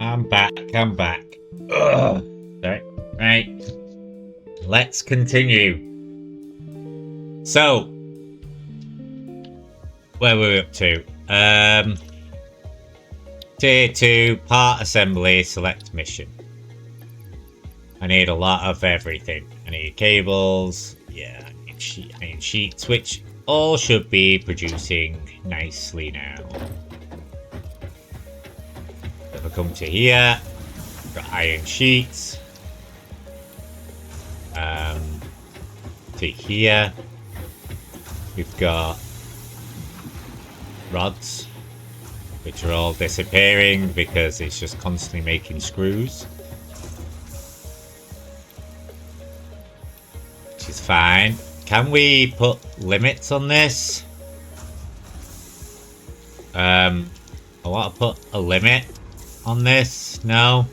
I'm back. Ugh. Sorry. Right. Let's continue. So, where were we up to? Tier 2, part assembly, select mission. I need a lot of everything. I need cables. Yeah, I need sheets, which all should be producing nicely now. If I come to here, got iron sheets. To here, we've got rods, which are all disappearing because it's just constantly making screws. Which is fine. Can we put limits on this? I want to put a limit on this. No?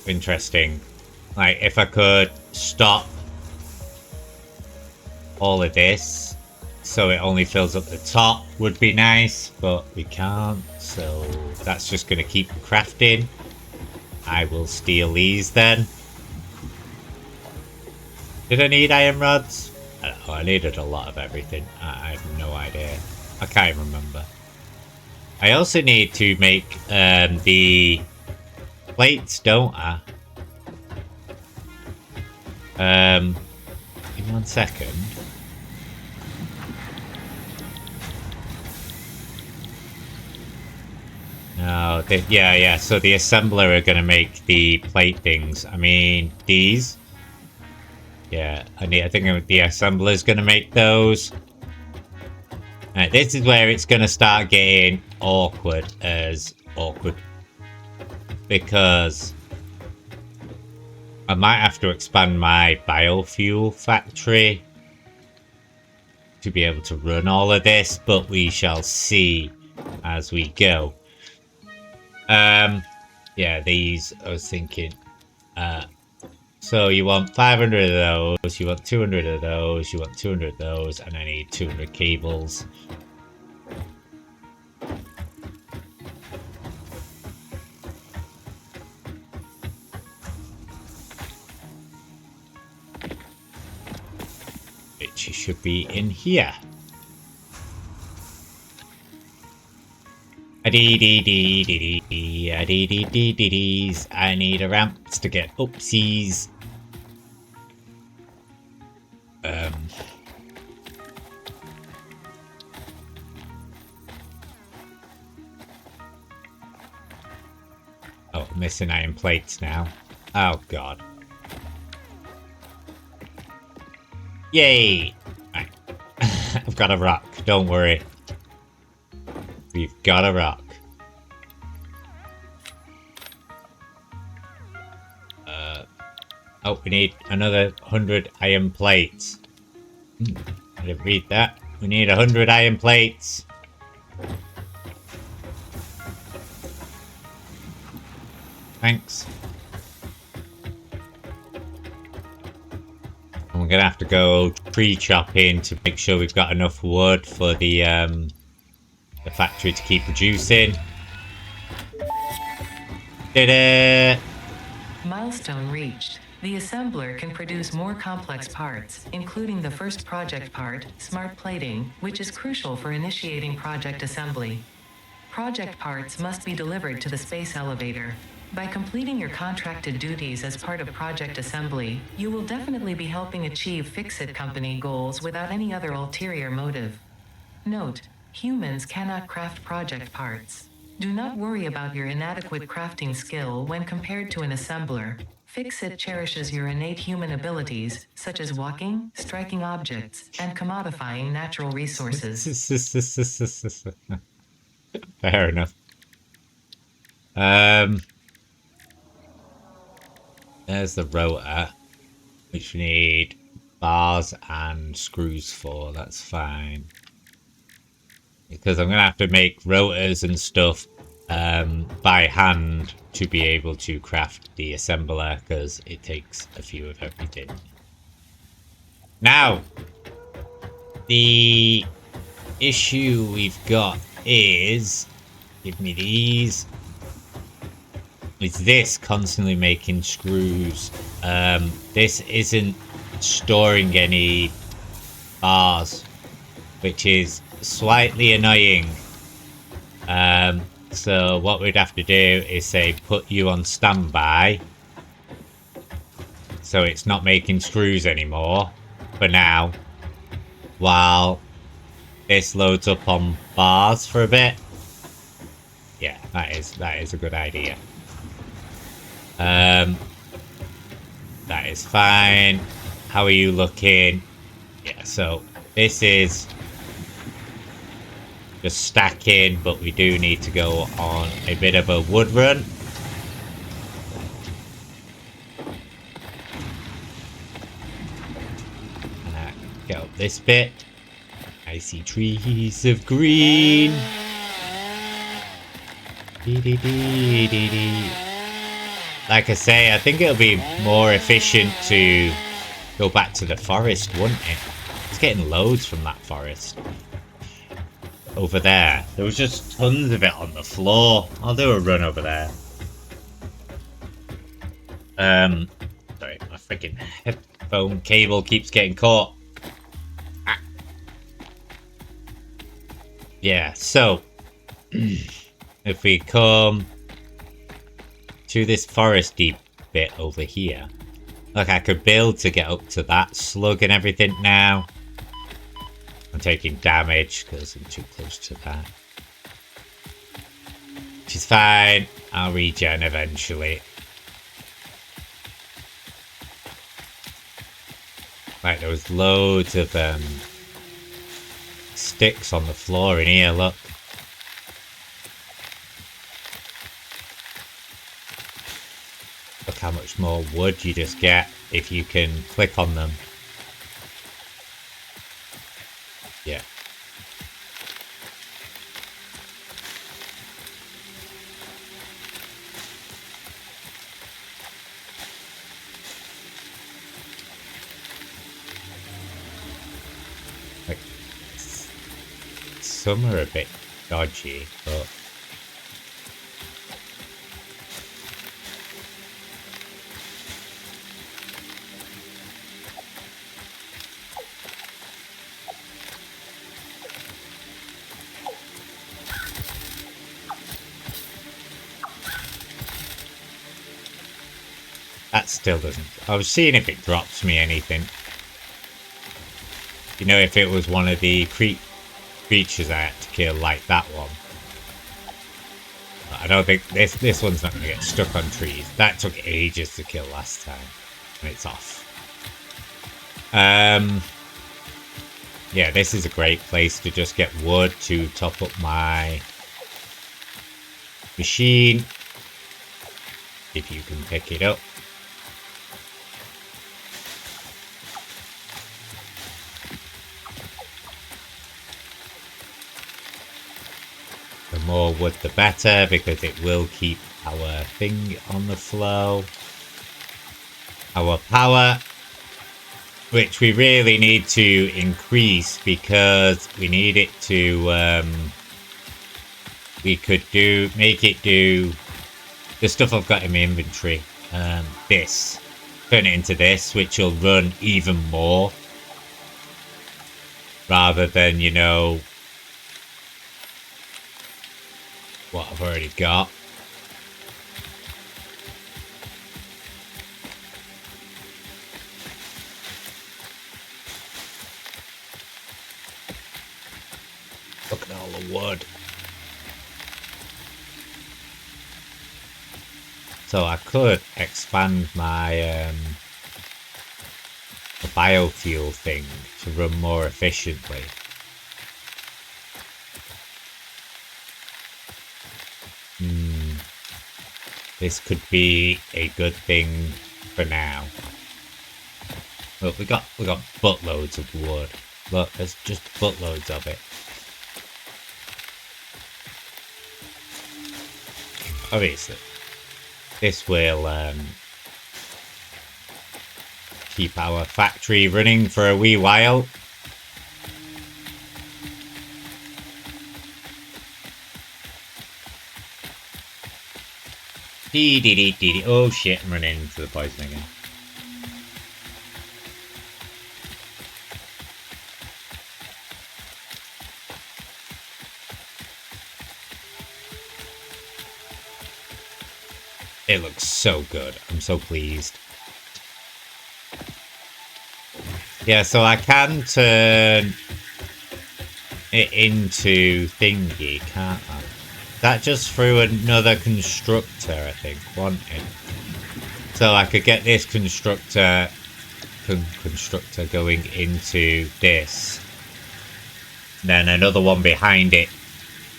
Interesting. Like, if I could stop all of this so it only fills up the top would be nice, but we can't, so that's just going to keep crafting. I will steal these then. Did I need iron rods? I don't know, I needed a lot of everything. I have no idea. I can't remember. I also need to make the plates, don't I? Give me 1 second. No, yeah, so the assembler are gonna make the plate things. I mean, these. Yeah, I think the assembler is gonna make those. Right, this is where it's gonna start getting awkward because I might have to expand my biofuel factory to be able to run all of this, but we shall see as we go. Yeah, these, I was thinking, so you want 500 of those, you want 200 of those, you want 200 of those, and I need 200 cables. Which should be in here. I need a ramp to get upsies. Oh, missing iron plates now. Oh god. Yay! Right. I've got a rock, don't worry. We've got a rock. Oh, we need another 100 iron plates. I didn't read that. We need 100 iron plates. Thanks. And we're gonna have to go tree chopping to make sure we've got enough wood for the factory to keep producing. Did it! Milestone reached. The assembler can produce more complex parts, including the first project part, smart plating, which is crucial for initiating project assembly. Project parts must be delivered to the space elevator. By completing your contracted duties as part of project assembly, you will definitely be helping achieve Fix-It Company goals without any other ulterior motive. Note: humans cannot craft project parts. Do not worry about your inadequate crafting skill when compared to an assembler. Fix-It cherishes your innate human abilities, such as walking, striking objects, and commodifying natural resources. Fair enough. There's the rotor, which we need bars and screws for. That's fine. Because I'm going to have to make rotors and stuff by hand to be able to craft the assembler, because it takes a few of everything. Now, the issue we've got is Give me these. Is this constantly making screws? This isn't storing any bars, which is slightly annoying. So what we'd have to do is say put you on standby, so it's not making screws anymore for now, while this loads up on bars for a bit. Yeah, that is a good idea. That is fine. How are you looking? Yeah, so this is just stacking, but we do need to go on a bit of a wood run. Get up this bit. I see trees of green. Like I say, I think it'll be more efficient to go back to the forest, wouldn't it? It's getting loads from that forest. Over there. There was just tons of it on the floor. I'll do a run over there. Sorry, my freaking headphone cable keeps getting caught. Ah. Yeah, so if we come to this foresty bit over here, look, I could build to get up to that slug and everything now. I'm taking damage because I'm too close to that. Which is fine. I'll regen eventually. Right, there was loads of sticks on the floor in here, look. Look how much more wood you just get if you can click on them. Yeah. Like, some are a bit dodgy, but that still doesn't. I was seeing if it drops me anything. You know, if it was one of the creatures I had to kill, like that one. I don't think this one's not going to get stuck on trees. That took ages to kill last time, and it's off. Yeah, this is a great place to just get wood to top up my machine. If you can pick it up. The more wood the better, because it will keep our thing on the flow. Our power, which we really need to increase because we need it to we could make it do the stuff I've got in my inventory. This, turn it into this, which will run even more rather than, you know, what I've already got. Look at all the wood. So I could expand my the biofuel thing to run more efficiently. This could be a good thing for now. Look, we got buttloads of wood. Look, there's just buttloads of it. Obviously, this will keep our factory running for a wee while. Oh shit, I'm running into the poison again. It looks so good. I'm so pleased. Yeah, so I can turn it into thingy, can't I? That just threw another constructor, I think, wasn't it? So I could get this constructor going into this. Then another one behind it,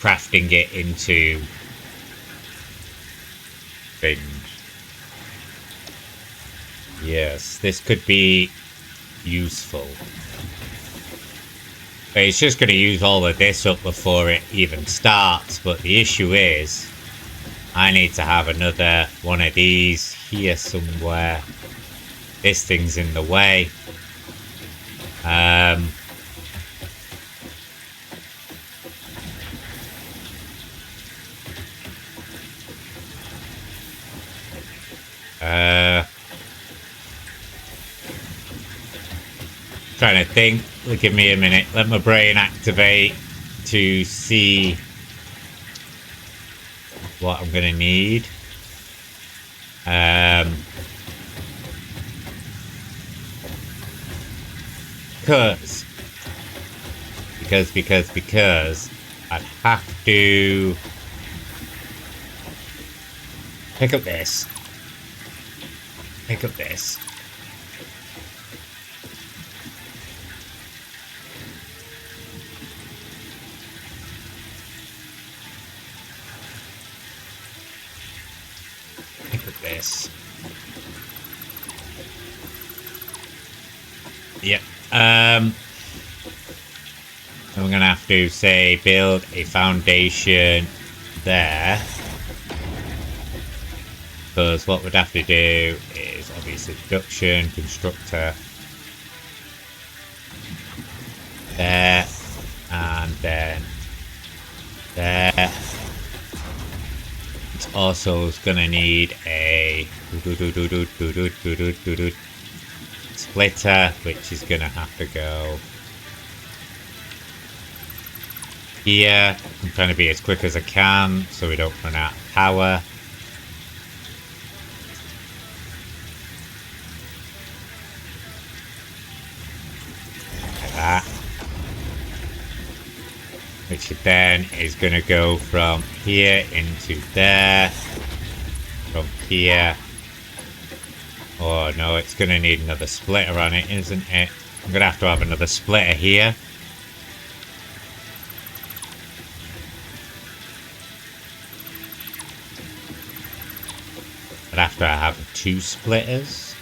crafting it into things. Yes, this could be useful. But it's just going to use all of this up before it even starts. But the issue is, I need to have another one of these here somewhere. This thing's in the way. Trying to think. Give me a minute. Let my brain activate to see what I'm going to need. Because I'd have to pick up this. Pick up this. Pick up this. Yep. And we're gonna have to say build a foundation there. Because what we'd have to do is obviously production, constructor. There. And then there. It's also gonna need a splitter, which is gonna have to go here. I'm trying to be as quick as I can so we don't run out of power. Like that. Which then is going to go from here into there. From here. Oh no, it's going to need another splitter on it, isn't it? I'm going to have another splitter here. But after I have 2 splitters.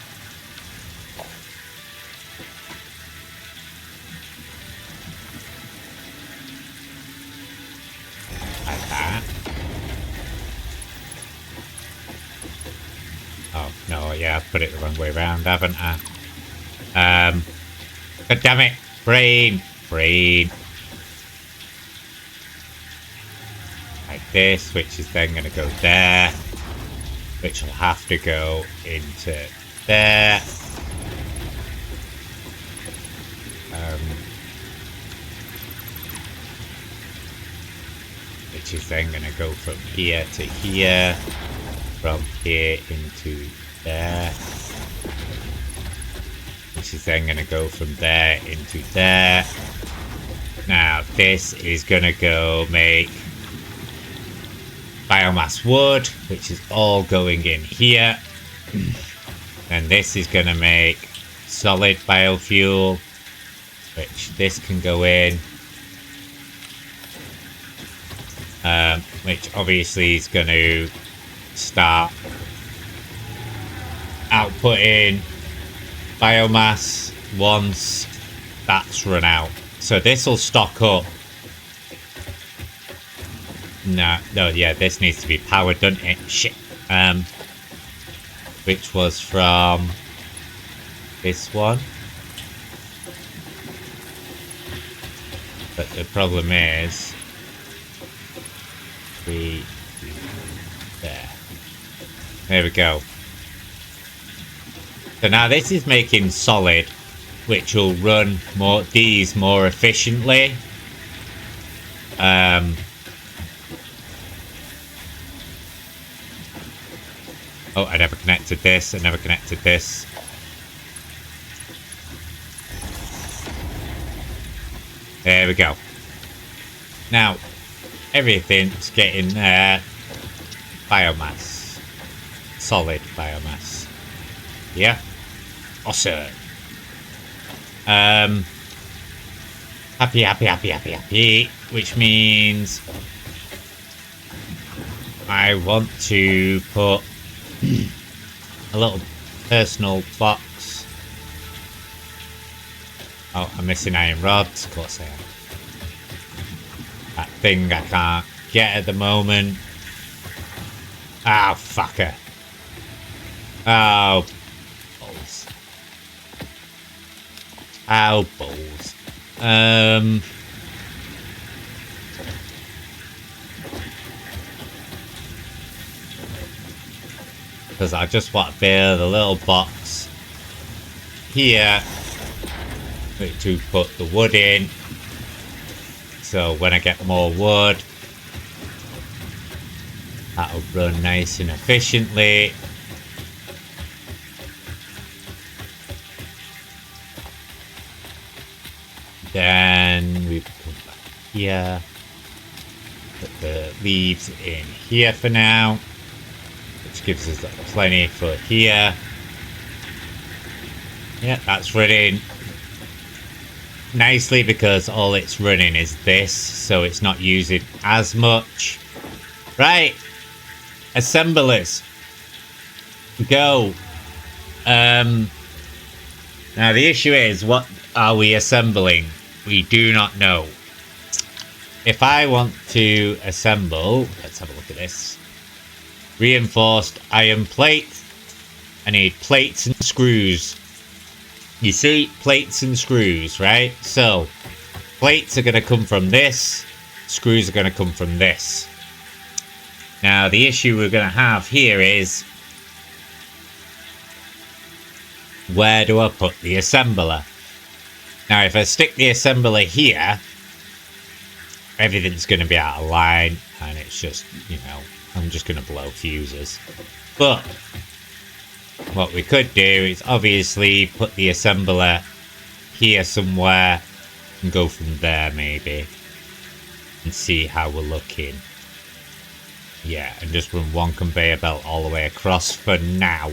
Like that. Oh, no, yeah, I've put it the wrong way around, haven't I? God damn it! Brain! Like this, which is then going to go there. Which will have to go into there. Which is then going to go from here to here. From here into there. Which is then going to go from there into there. Now this is going to go make biomass wood, which is all going in here. And this is going to make solid biofuel, which this can go in. Which obviously is going to start outputting biomass once that's run out. So this will stock up. No, yeah, this needs to be powered, doesn't it? Shit. Which was from this one. But the problem is, there. There we go. So now this is making solid, which will run these more efficiently. Oh, I never connected this. I never connected this. There we go. Now, everything's getting biomass. Solid biomass. Yeah? Awesome. Happy, happy, happy, happy, happy. Which means I want to put a little personal box. Oh, I'm missing iron rods. Of course I am. That thing I can't get at the moment. Oh, fucker. Oh, balls. Oh, balls. Because I just want to build a little box here to put the wood in. So when I get more wood, that'll run nice and efficiently. Then we come back here. Put the leaves in here for now, which gives us plenty for here. Yeah, that's running nicely because all it's running is this, so it's not using as much. Right, assemblers, go. Now the issue is, what are we assembling? We do not know. If I want to assemble, let's have a look at this. Reinforced iron plate. I need plates and screws. You see, plates and screws, right? So, plates are going to come from this. Screws are going to come from this. Now, the issue we're going to have here is, where do I put the assembler? Now, if I stick the assembler here, everything's going to be out of line, and it's just, you know, I'm just going to blow fuses. But what we could do is obviously put the assembler here somewhere and go from there maybe and see how we're looking. Yeah, and just run one conveyor belt all the way across for now.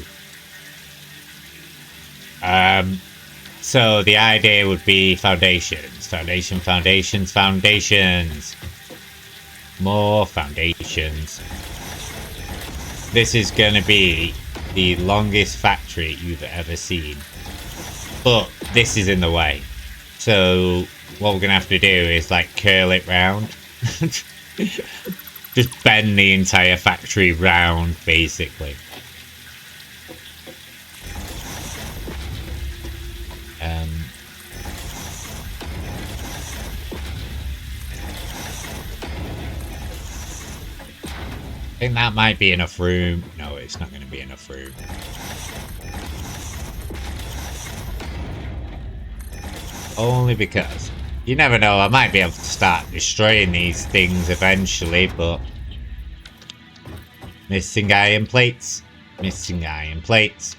So the idea would be foundations, foundations. More foundations. This is going to be the longest factory you've ever seen, but this is in the way. So what we're going to have to do is like curl it round. Just bend the entire factory round, basically. I think that might be enough room. No, it's not going to be enough room. Only because you never know, I might be able to start destroying these things eventually, but missing iron plates. Missing iron plates.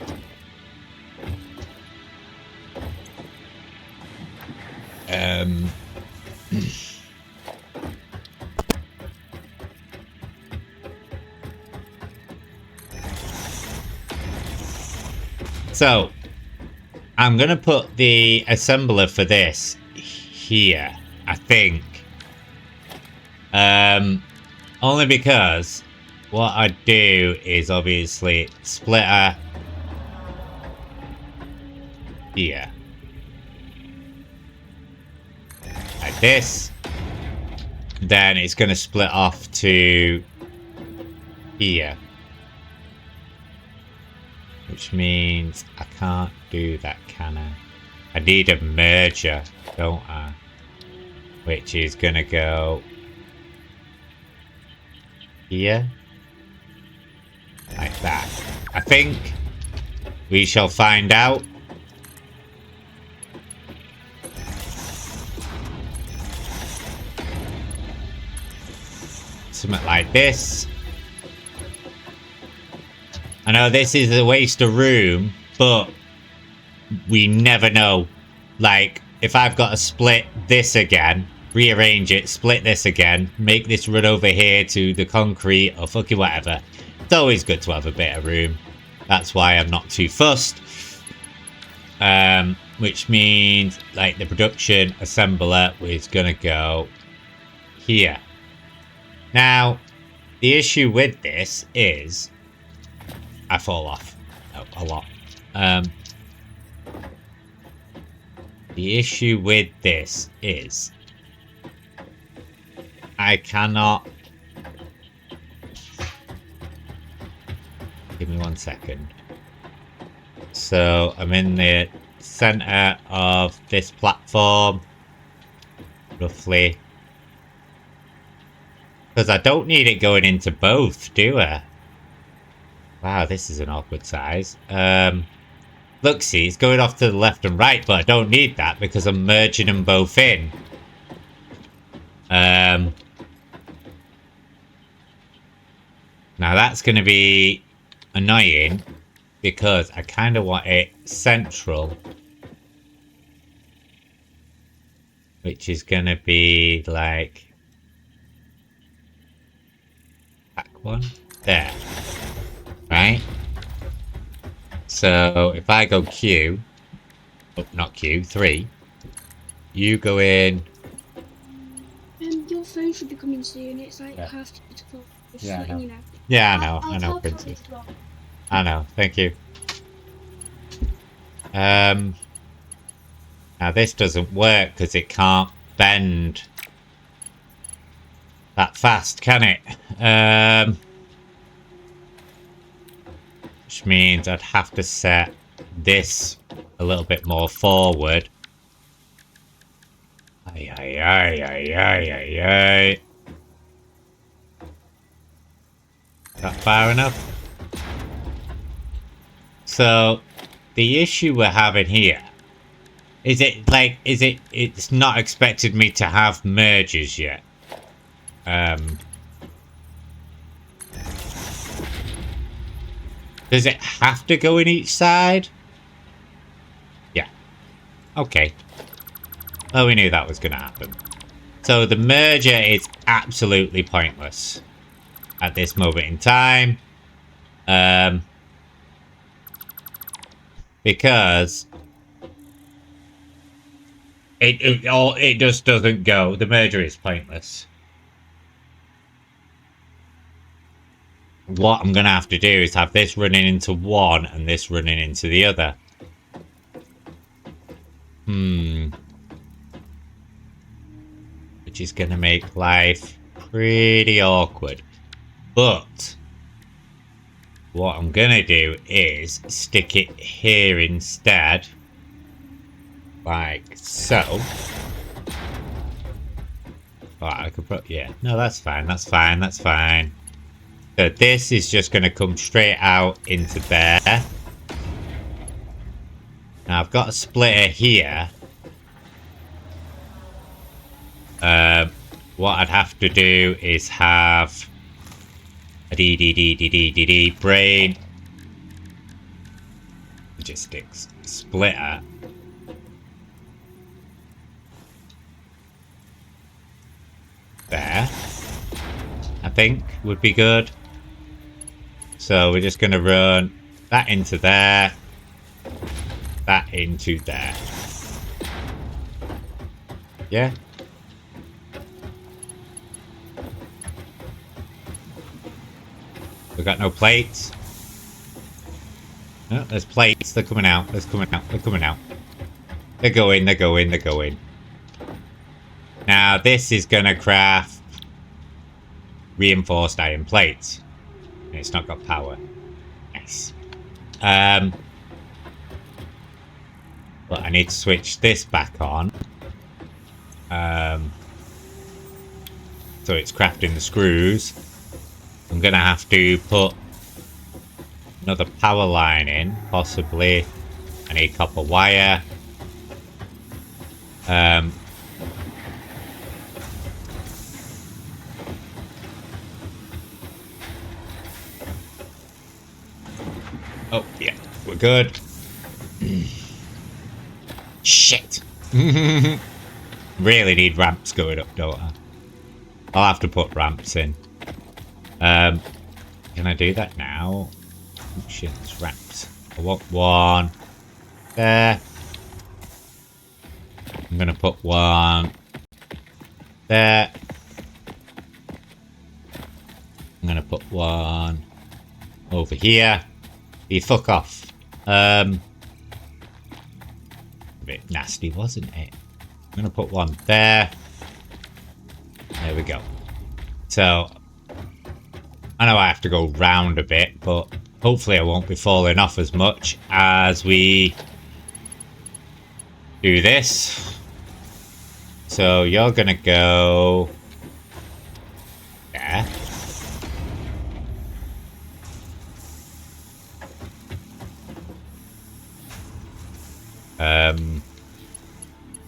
So, I'm going to put the assembler for this here, I think. Only because what I'd do is obviously splitter here. Like this. Then it's going to split off to here. Which means I can't do that, can I? I need a merger, don't I? Which is going to go here. Like that. I think we shall find out. Something like this. I know this is a waste of room, but we never know. Like, if I've got to split this again, rearrange it, split this again, make this run over here to the concrete or fucking whatever, it's always good to have a bit of room. That's why I'm not too fussed. Which means, like, the production assembler is going to go here. Now, the issue with this is I fall off a lot. The issue with this is I cannot... Give me 1 second. So I'm in the center of this platform, roughly. Because I don't need it going into both, do I? Wow, this is an awkward size. Look, see, it's going off to the left and right, but I don't need that because I'm merging them both in. Now that's going to be annoying because I kind of want it central. Which is going to be like... back one. There. Right? So if I go Q... oh, not Q, 3. You go in... your phone should be coming soon. It's like half 2 to 4. Just letting you know. Yeah, I know, Princess. I know, thank you. Now this doesn't work because it can't bend that fast, can it? Which means I'd have to set this a little bit more forward. Ay, ay, ay, ay, ay, ay, ay. Is that far enough? So, the issue we're having here is it's not expected me to have merges yet. Does it have to go in each side? Yeah. Okay. Oh, we knew that was going to happen. So the merger is absolutely pointless at this moment in time. Because it just doesn't go. The merger is pointless. What I'm going to have to do is have this running into one and this running into the other. Which is going to make life pretty awkward. But what I'm going to do is stick it here instead. Like so. Alright, I could put... yeah. No, that's fine. That's fine. That's fine. So this is just going to come straight out into there. Now I've got a splitter here. What I'd have to do is have a brain logistics splitter. There, I think would be good. So we're just going to run that into there, that into there. Yeah. We got no plates. No, there's plates. They're coming out. They're coming out. They're coming out. They're going. They're going. They're going. Now this is gonna craft reinforced iron plates. And it's not got power. Nice. But I need to switch this back on. So it's crafting the screws. I'm gonna have to put another power line in, possibly. I need copper wire. Oh, yeah, we're good. Shit. Really need ramps going up, don't I? I'll have to put ramps in. Can I do that now? Oh, shit, there's ramps. I want one there. I'm gonna put one there. I'm gonna put one over here. You fuck off. A bit nasty, wasn't it? I'm gonna put one there. There we go. So I know I have to go round a bit, but hopefully I won't be falling off as much as we do this. So you're gonna go there.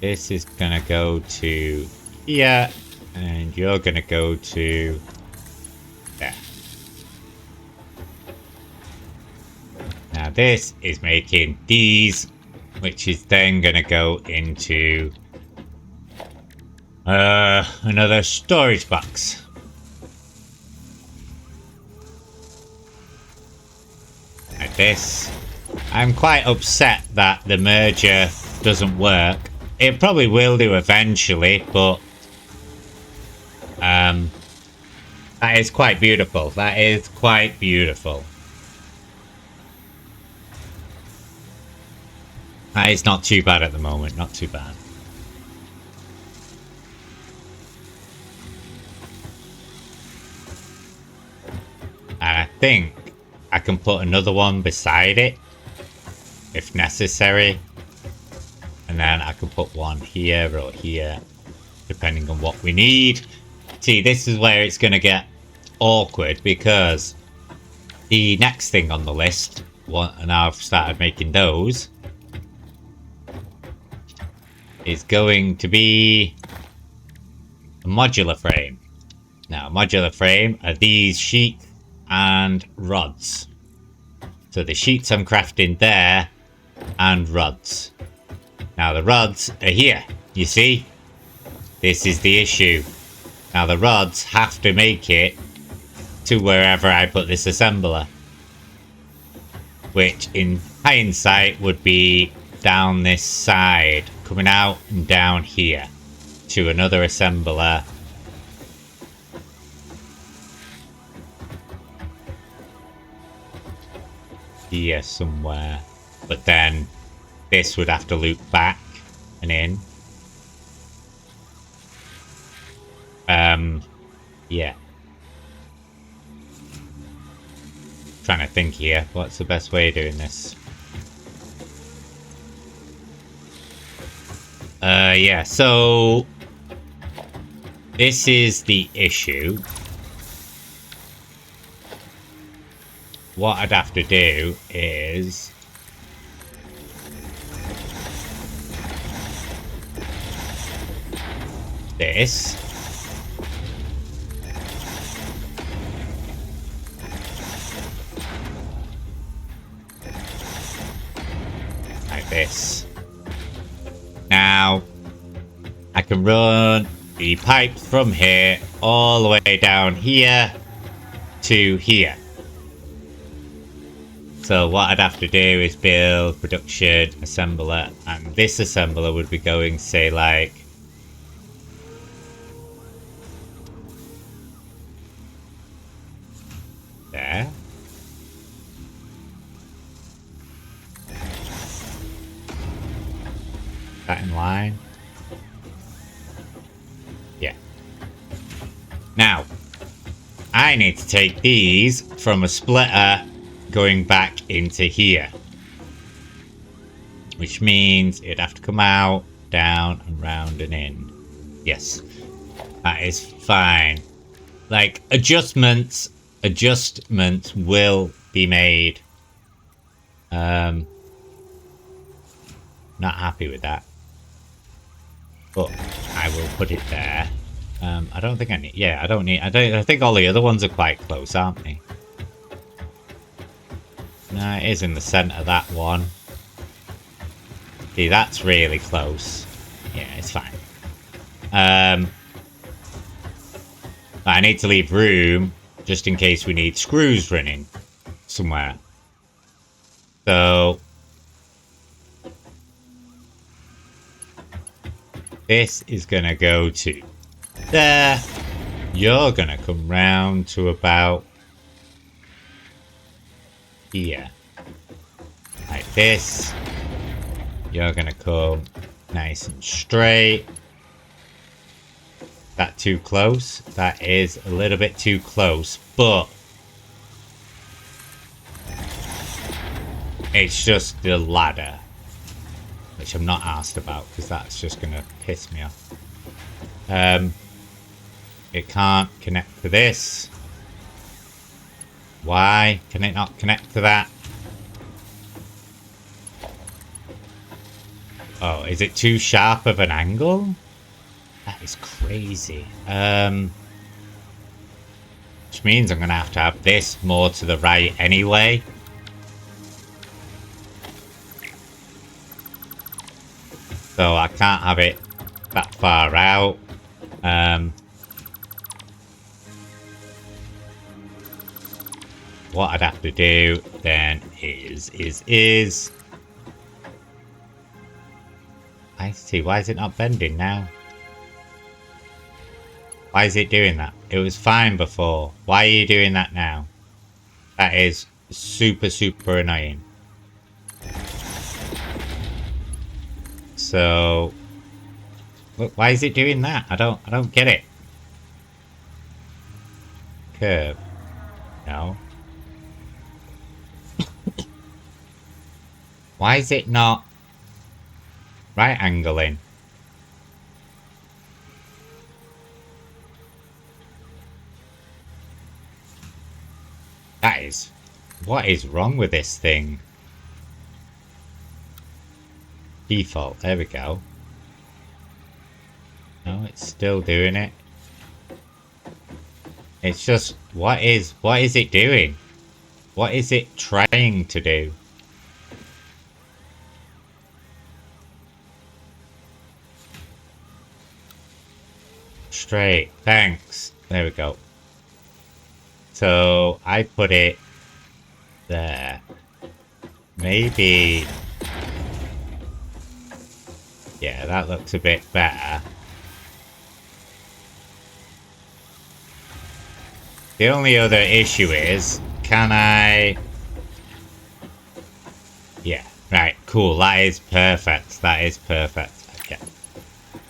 This is gonna go to here, and you're gonna go to there. Now this is making these, which is then gonna go into another storage box. Like this. I'm quite upset that the merger doesn't work. It probably will do eventually, but that is quite beautiful. That is quite beautiful. That is not too bad at the moment, not too bad. And I think I can put another one beside it if necessary, and then I can put one here or here depending on what we need. See, this is where it's going to get awkward, because the next thing on the list, and I've started making those, is going to be a modular frame. Now, a modular frame are these sheets and rods. So the sheets I'm crafting there, and rods. Now the rods are here, you see? This is the issue. Now the rods have to make it to wherever I put this assembler, which in hindsight would be down this side, coming out and down here to another assembler. Here somewhere. But then this would have to loop back and in. Yeah. Trying to think here. What's the best way of doing this? Yeah, so this is the issue. What I'd have to do is this. Like this. Now, I can run the pipe from here all the way down here to here. So what I'd have to do is build production assembler, and this assembler would be going, say, like there. That in line. Yeah. Now, I need to take these from a splitter going back into here, which means it'd have to come out, down, and round and in. Yes, that is fine. Like, adjustments will be made Not happy with that. But I will put it there. I don't think I need... Yeah, I don't need... I think all the other ones are quite close, aren't they? No, it is in the centre, that one. See, that's really close. Yeah, it's fine. I need to leave room just in case we need screws running somewhere. So this is gonna go to there. You're gonna come round to about here. Like this. You're gonna come nice and straight. That too close? That is a little bit too close, but it's just the ladder, which I'm not asked about because that's just gonna piss me off. It can't connect to this. Why can it not connect to that? Oh, is it too sharp of an angle? That is crazy. Which means I'm going to have this more to the right anyway. So I can't have it that far out. What I'd have to do then is... I see. Why is it not bending now? Why is it doing that? It was fine before. Why are you doing that now? That is super, super annoying. So... Look, why is it doing that? I don't get it. Curve. No. Why is it not right angling? That is... What is wrong with this thing? Default. There we go. No, it's still doing it. It's just... What is it doing? What is it trying to do? Straight. Thanks. There we go. So I put it there. Maybe... Yeah, that looks a bit better. The only other issue is, can I... Yeah, right, cool. That is perfect. That is perfect. Okay.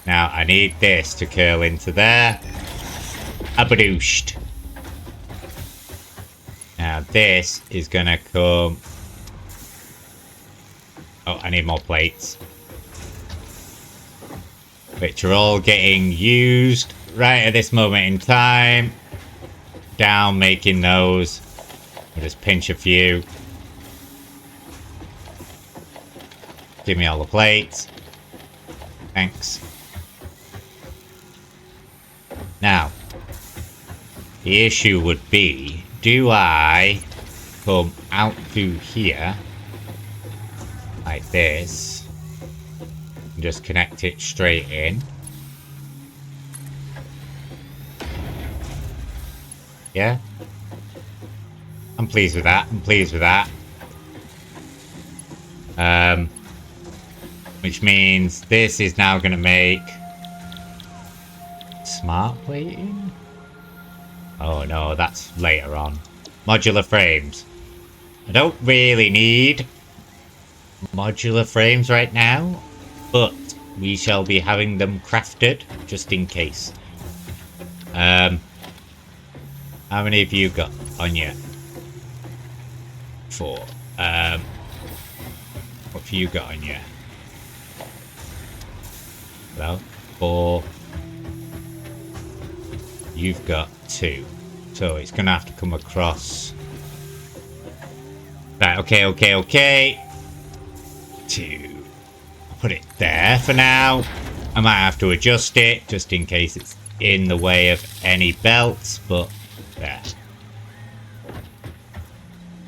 Now, I need this to curl into there. Abadooshed. Now, this is going to come... Oh, I need more plates. Which are all getting used right at this moment in time. Down making those. I'll just pinch a few. Give me all the plates. Thanks. Now, the issue would be, do I come out through here like this and just connect it straight in? Yeah? I'm pleased with that. I'm pleased with that. Which means this is now going to make smart plating? Oh no, that's later on. Modular frames. I don't really need modular frames right now, but we shall be having them crafted just in case. How many have you got on you? 4. What have you got on you? Well, 4. You've got 2. So it's going to have to come across Right, okay. Put it there for now. I might have to adjust it just in case it's in the way of any belts, but there.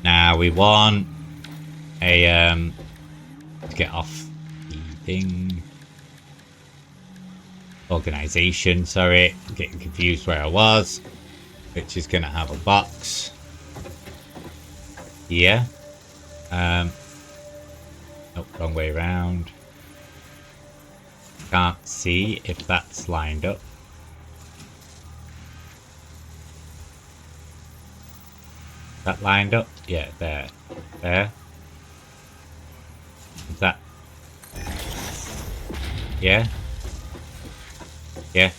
Now we want a to get off the thing. Organization, sorry, I'm getting confused where I was. Which is gonna have a box here. Oh, wrong way around. Can't see if that's lined up. That lined up? Yeah, there. There. Is that? Yeah? Yeah.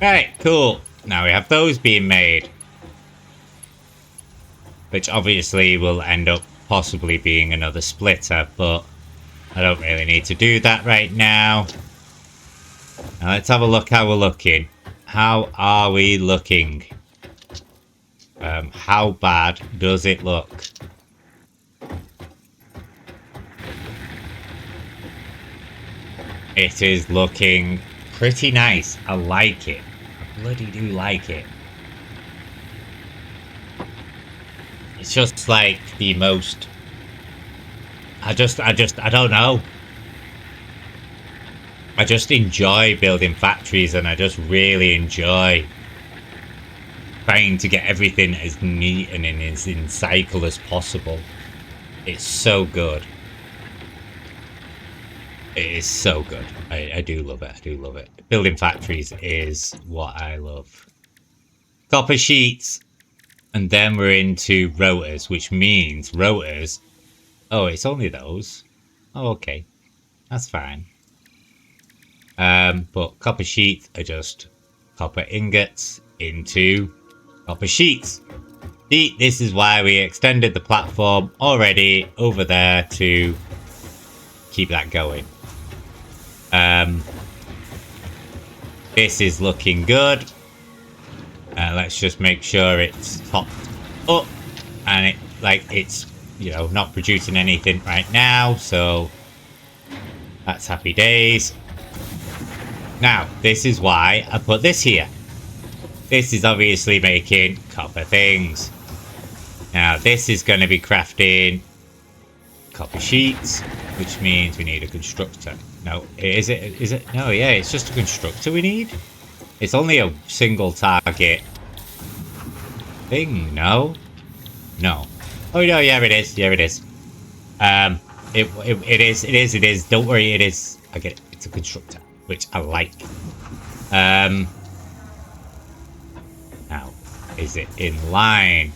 Right, cool. Now we have those being made. Which obviously will end up possibly being another splitter, but I don't really need to do that right now. Now let's have a look how we're looking. How are we looking? How bad does it look? It is looking pretty nice. I like it. I bloody do like it. It's just like the most... I don't know. I just enjoy building factories, and I just really enjoy trying to get everything as neat and as in cycle as possible. It's so good. It is so good. I do love it. I do love it. Building factories is what I love. Copper sheets. And then we're into rotors, which means rotors... Oh, it's only those. Oh, okay. That's fine. But copper sheets are just copper ingots into copper sheets. See, this is why we extended the platform already over there to keep that going. This is looking good. Let's just make sure it's topped up and it's, you know, not producing anything right now, so that's happy days. Now, this is why I put this here. This is obviously making copper things. Now, this is going to be crafting copper sheets, which means we need a constructor. No, is it? No, yeah, it's just a constructor we need. It's only a single target thing. No. Oh no, yeah, it is. Yeah, it is. It is. Don't worry, it is. I get it. It's a constructor, which I like. Now, is it in line?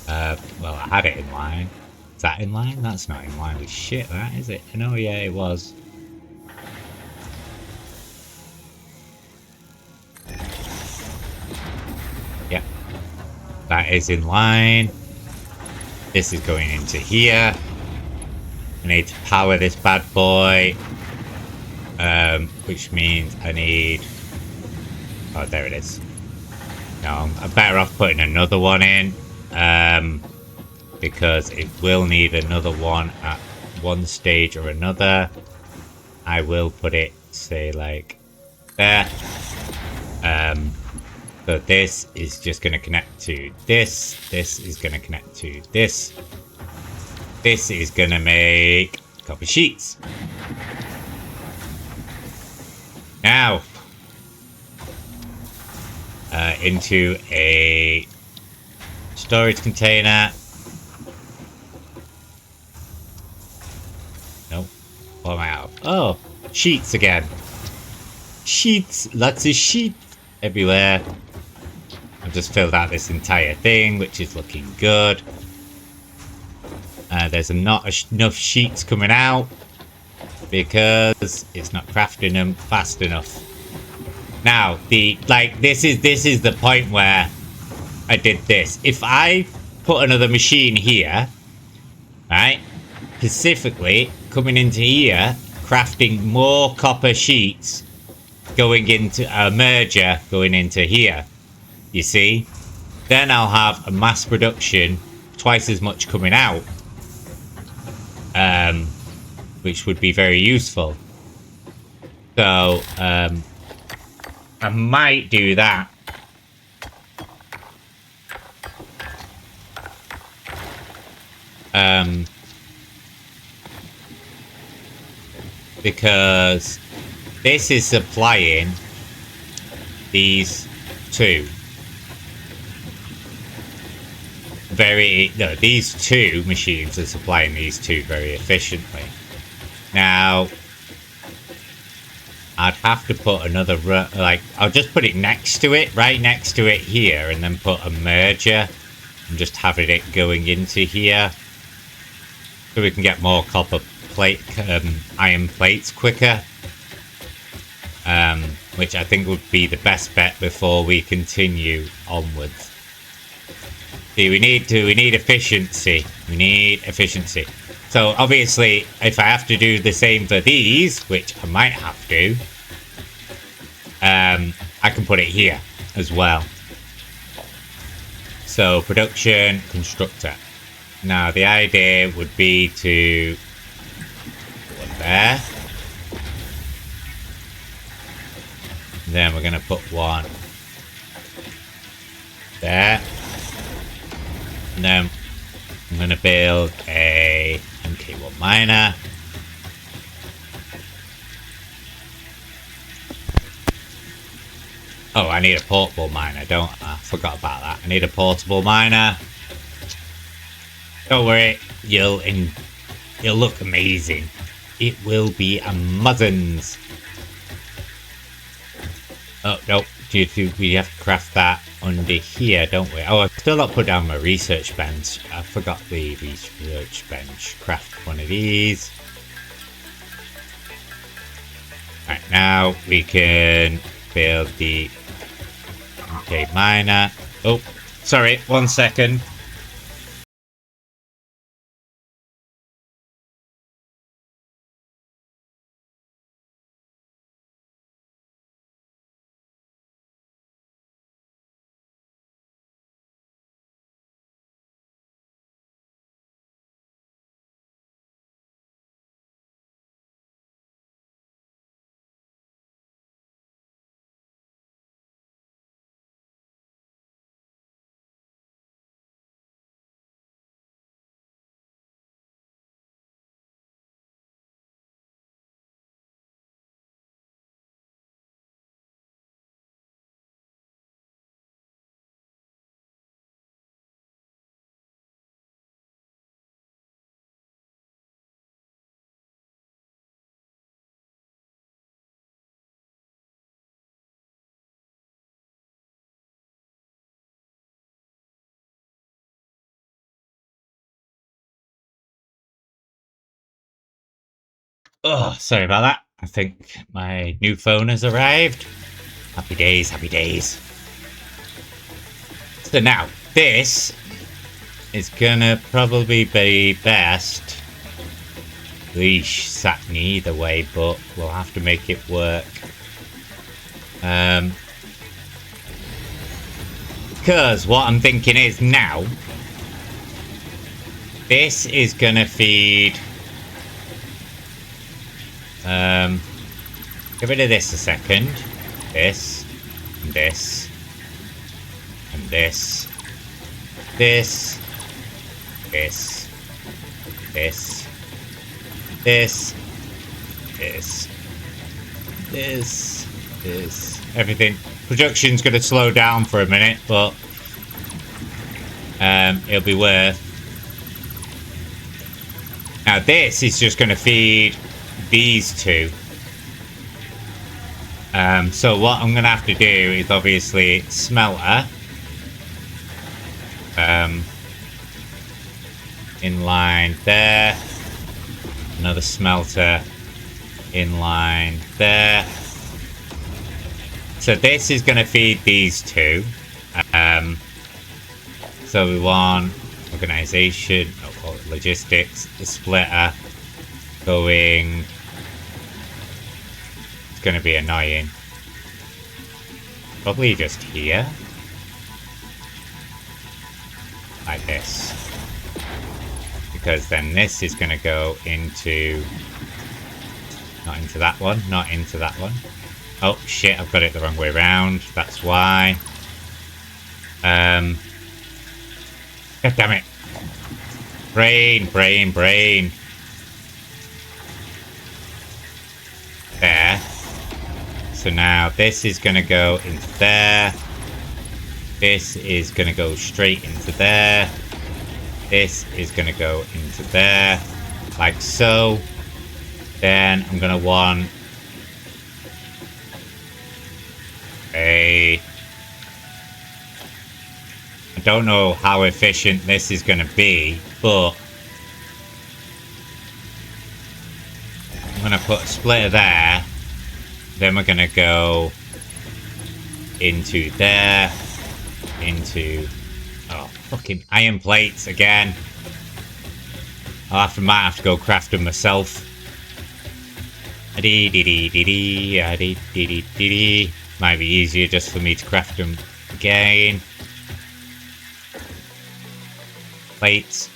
Well, I had it in line. Is that in line? That's not in line with shit, that is it? No, yeah, it was. Yeah, that is in line. This is going into here. I need to power this bad boy, which means I need... Oh, there it is. No, I'm better off putting another one in, because it will need another one at one stage or another. I will put it, say, like there. So this is just going to connect to this. This is going to connect to this. This is going to make copper sheets. Now, into a storage container. Nope. What am I out of? Oh, sheets again. Sheets. Lots of sheets everywhere. I've just filled out this entire thing, which is looking good. There's not enough sheets coming out because it's not crafting them fast enough. Now, this is the point where I did this. If I put another machine here, right, specifically coming into here, crafting more copper sheets going into a merger going into here. You see? Then I'll have a mass production, twice as much coming out. Which would be very useful. So, I might do that. Because this is supplying these two. These two machines are supplying these two very efficiently. Now, I'd have to put another, like, I'll just put it next to it, right next to it here, and then put a merger and just having it going into here. So we can get more copper plate, iron plates quicker. Which I think would be the best bet before we continue onwards. See, we need efficiency. We need efficiency. So obviously, if I have to do the same for these, which I might have to, I can put it here as well. So production, constructor. Now the idea would be to put one there. Then we're going to put one there. And then I'm going to build a MK1 miner. Oh, I need a portable miner, don't I? I forgot about that. I need a portable miner. Don't worry, you'll look amazing. It will be a muzzins. Oh, no. We have to craft that under here, don't we? Oh, I've still not put down my research bench. I forgot the research bench. Craft one of these. Right, now we can build the MK miner. Oh, sorry, 1 second. Oh, sorry about that. I think my new phone has arrived. Happy days, happy days. So now, this is gonna probably be best. Leash sat me either way, but we'll have to make it work. Because what I'm thinking is now, this is gonna feed. Get rid of this a second. This, and this, and this, this, this, this, this, this, everything. Production's going to slow down for a minute, but it'll be worth. Now this is just going to feed these two. So what I'm going to have to do is obviously smelter. In line there. Another smelter in line there. So this is going to feed these two. So we want organization, logistics, the splitter going. It's going to be annoying. Probably just here. Like this. Because then this is going to go into... Not into that one. Not into that one. Oh, shit. I've got it the wrong way around. That's why. God damn it. Brain. There. So now this is going to go into there. This is going to go straight into there. This is going to go into there. Like so. Then I'm going to want a... I don't know how efficient this is going to be, but I'm going to put a splitter there. Then we're going to go into there, into... Oh, fucking iron plates again. Might have to go craft them myself. Might be easier just for me to craft them again. Plates.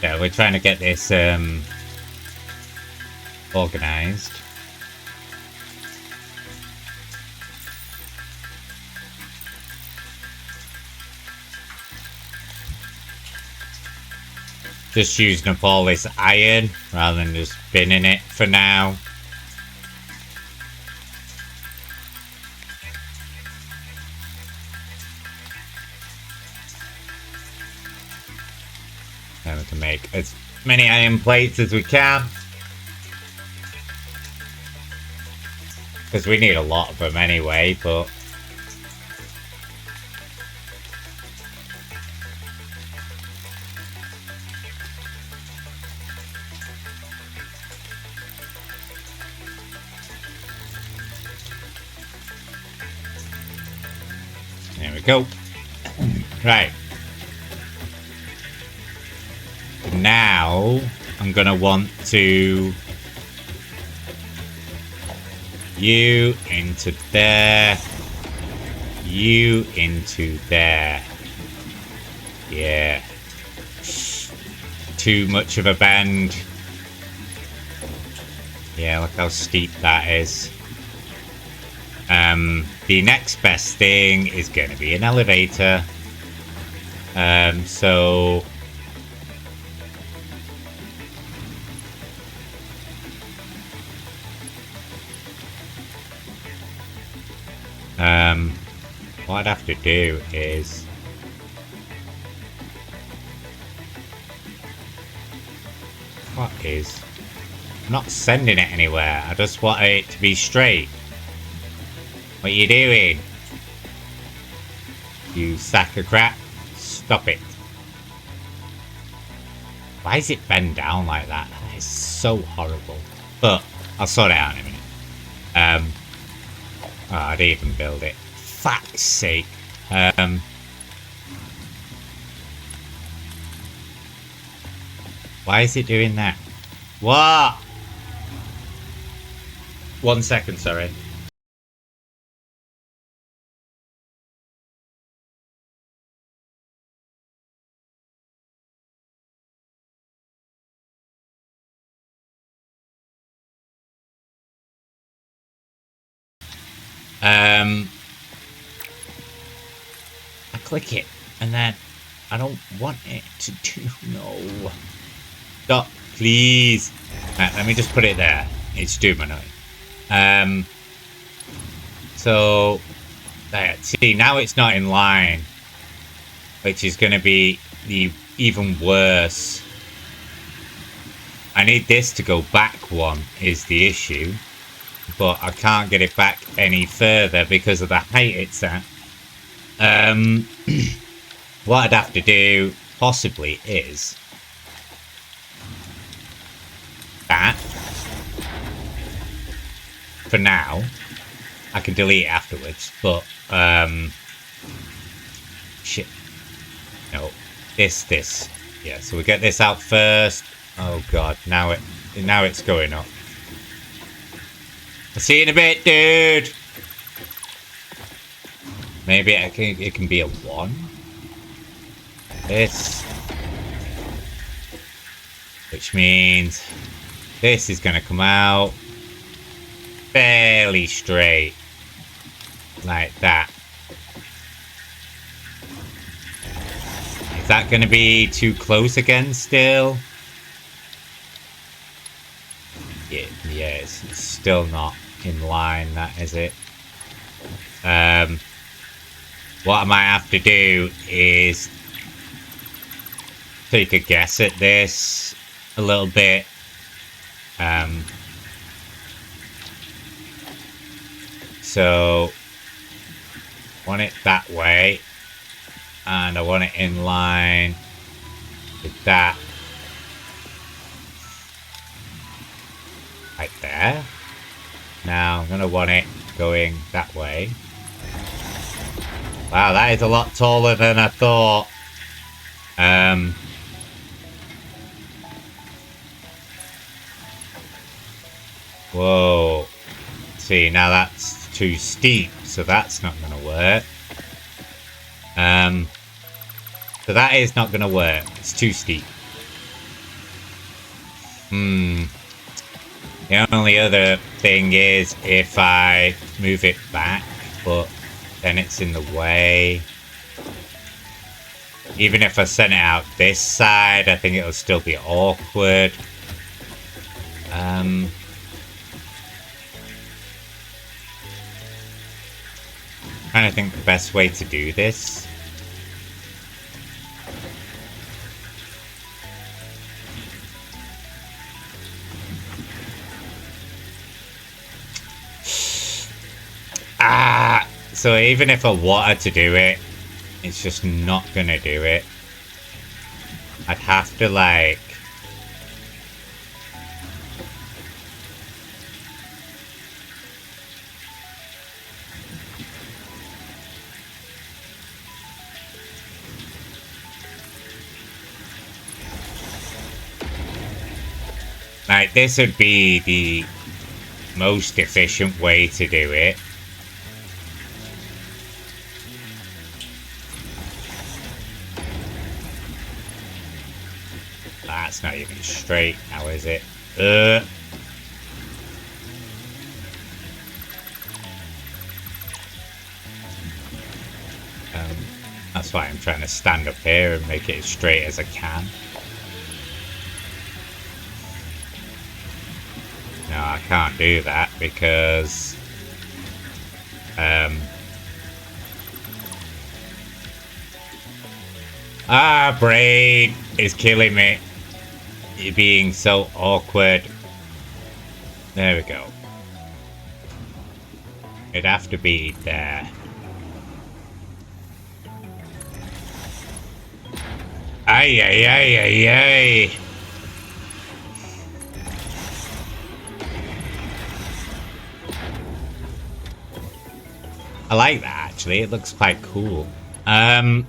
Yeah, we're trying to get this organized. Just using up all this iron rather than just binning it for now. Then we can make as many iron plates as we can. Because we need a lot of them anyway, but... There we go. Right. Now, I'm gonna want to... You into there. You into there. Yeah. Too much of a bend. Yeah, look how steep that is. The next best thing is going to be an elevator. So... what I'd have to do is... What is... I'm not sending it anywhere. I just want it to be straight. What are you doing? You sack of crap. Stop it. Why is it bent down like that? That is so horrible. But I'll sort it out in a minute. Oh, I didn't even build it. Fuck's sake. Why is it doing that? What? 1 second, sorry. I click it and then I don't want it to do... No. Stop, please. Right, let me just put it there. It's doing my noise. So, there. See, now it's not in line, which is going to be even worse. I need this to go back one is the issue, but I can't get it back any further because of the height it's at. What I'd have to do possibly is that for now. I can delete it afterwards, but shit. No, this. Yeah, so we get this out first. Oh god, now it's going up. I'll see you in a bit, dude. Maybe it can be a 1. This, which means this is gonna come out fairly straight, like that. Is that gonna be too close again still? Yeah, it's still not in line, that is it. What I might have to do is take a guess at this a little bit. So I want it that way, and I want it in line with that. Right there. Now I'm going to want it going that way. Wow, that is a lot taller than I thought. Whoa. See, now that's too steep, so that's not going to work. So that is not going to work. It's too steep. The only other thing is if I move it back, but then it's in the way. Even if I send it out this side, I think it'll still be awkward. Trying to think the best way to do this. So even if I wanted to do it, it's just not gonna do it. I'd have to like... Like, this would be the most efficient way to do it. That's not even straight now, is it? That's why I'm trying to stand up here and make it as straight as I can. No, I can't do that because brain is killing me. You're being so awkward. There we go. It'd have to be there. Ay, ay, ay, ay, ay. I like that, actually. It looks quite cool. I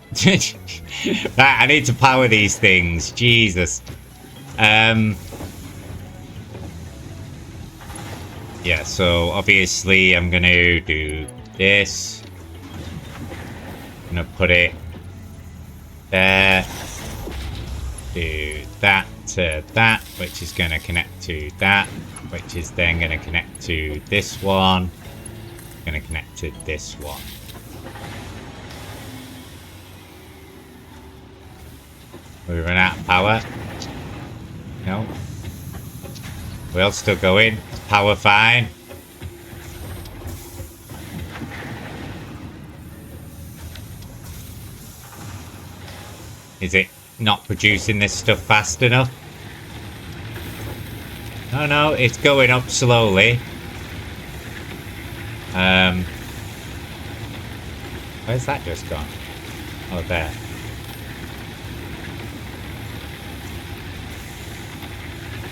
need to power these things. Jesus. Yeah, so obviously I'm going to do this. I'm going to put it there. Do that to that, which is going to connect to that, which is then going to connect to this one. Going to connect to this one. We run out of power. No. We'll still going. It's power fine. Is it not producing this stuff fast enough? No, no, it's going up slowly. Where's that just gone? Oh, there.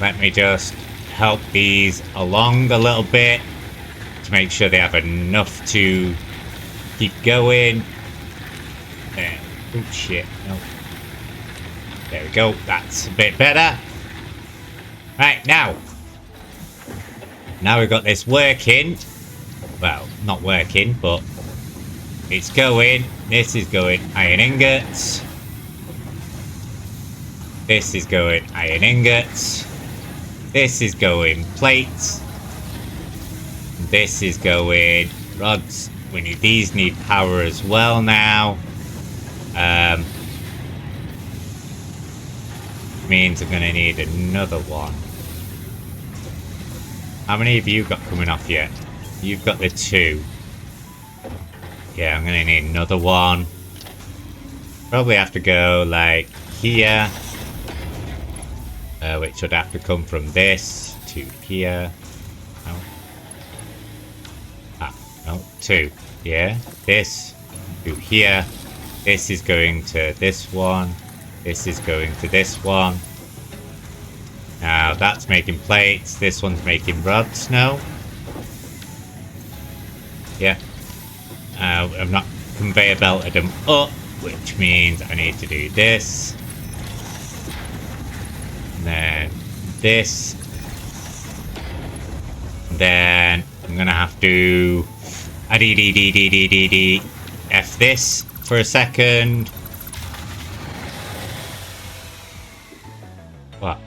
Let me just help these along a little bit to make sure they have enough to keep going. There. Oh shit, no. There we go, that's a bit better. Right, now we've got this working. Well, not working, but it's going. This is going iron ingots. This is going iron ingots. This is going plates. This is going rods. These need power as well now. Means I'm gonna need another one. How many have you got coming off yet? You've got the 2. Yeah, I'm gonna need another one. Probably have to go like here. Which would have to come from this to here. No. Ah, no, 2. Yeah, this to here. This is going to this one. This is going to this one. Now that's making plates. This one's making rods now. Yeah. I've not conveyor belted them up, which means I need to do this. And then this. And then I'm gonna have to F this for a second. What?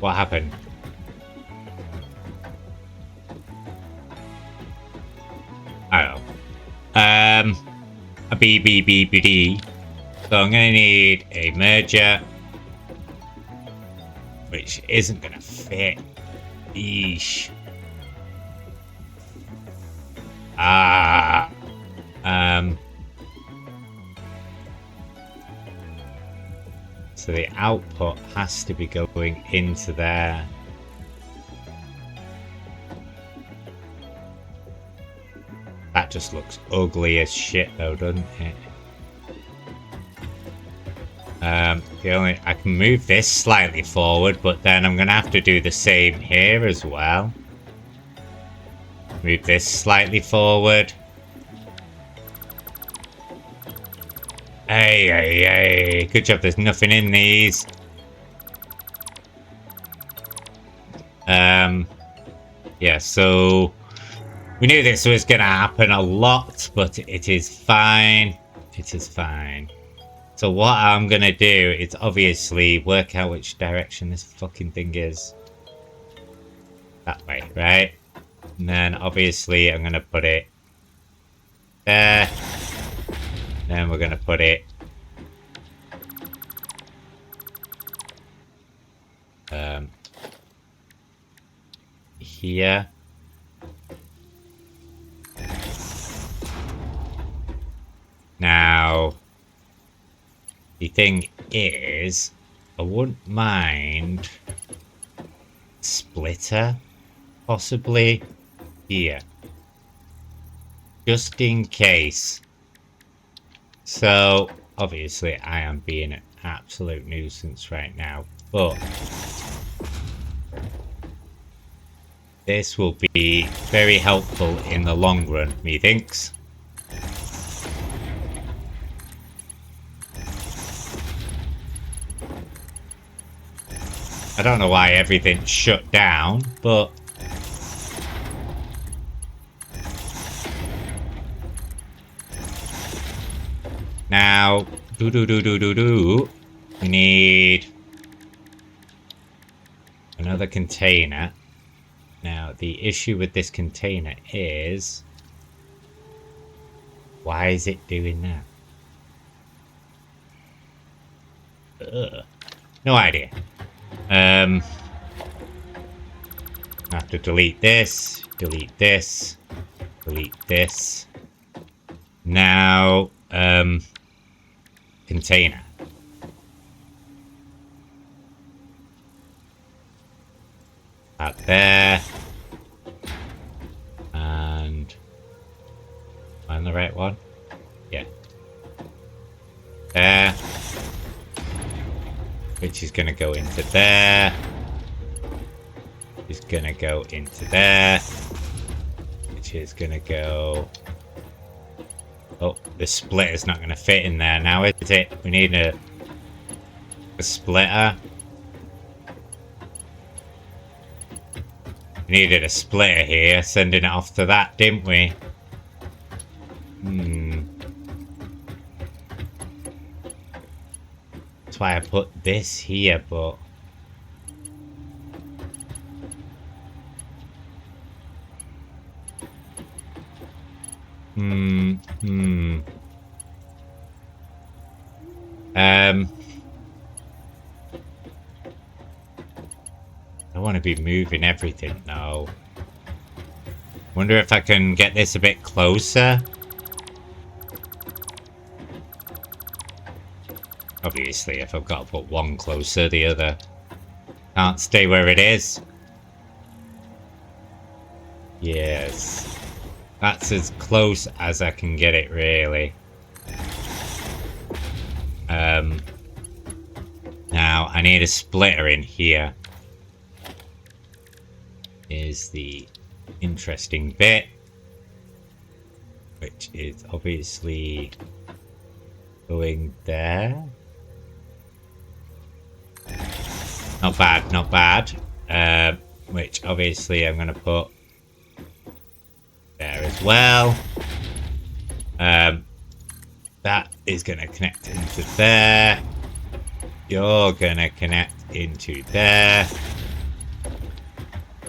What happened? I don't know. A B. So I'm gonna need a merger, which isn't gonna fit. Eesh. So the output has to be going into there. That just looks ugly as shit though, doesn't it? I can move this slightly forward, but then I'm gonna have to do the same here as well. Move this slightly forward. Hey. Good job, there's nothing in these. Yeah, so we knew this was gonna happen a lot, but it is fine. It is fine. So what I'm gonna do is obviously work out which direction this fucking thing is. That way, right? And then obviously I'm gonna put it there. Then we're gonna put it here. Now the thing is, I wouldn't mind splitter possibly here, just in case. So obviously I am being an absolute nuisance right now, but this will be very helpful in the long run, methinks. I don't know why everything's shut down, but now we need another container. Now the issue with this container is, why is it doing that? Ugh. No idea. I have to delete this, delete this, delete this. Now, container. Out there. And on the right one? Yeah. There. Which is going to go into there. Is going to go into there. Which is going to go... Oh, the splitter's not going to fit in there now, is it? We need a splitter. We needed a splitter here, sending it off to that, didn't we? That's why I put this here, but... I want to be moving everything now. Wonder if I can get this a bit closer. Obviously, if I've got to put one closer, the other can't stay where it is. Yes. That's as close as I can get it, really. Now, I need a splitter in here. Is the interesting bit. Which is obviously going there. Not bad, not bad. Which obviously I'm going to put there as well. That is going to connect into there. You're going to connect into there.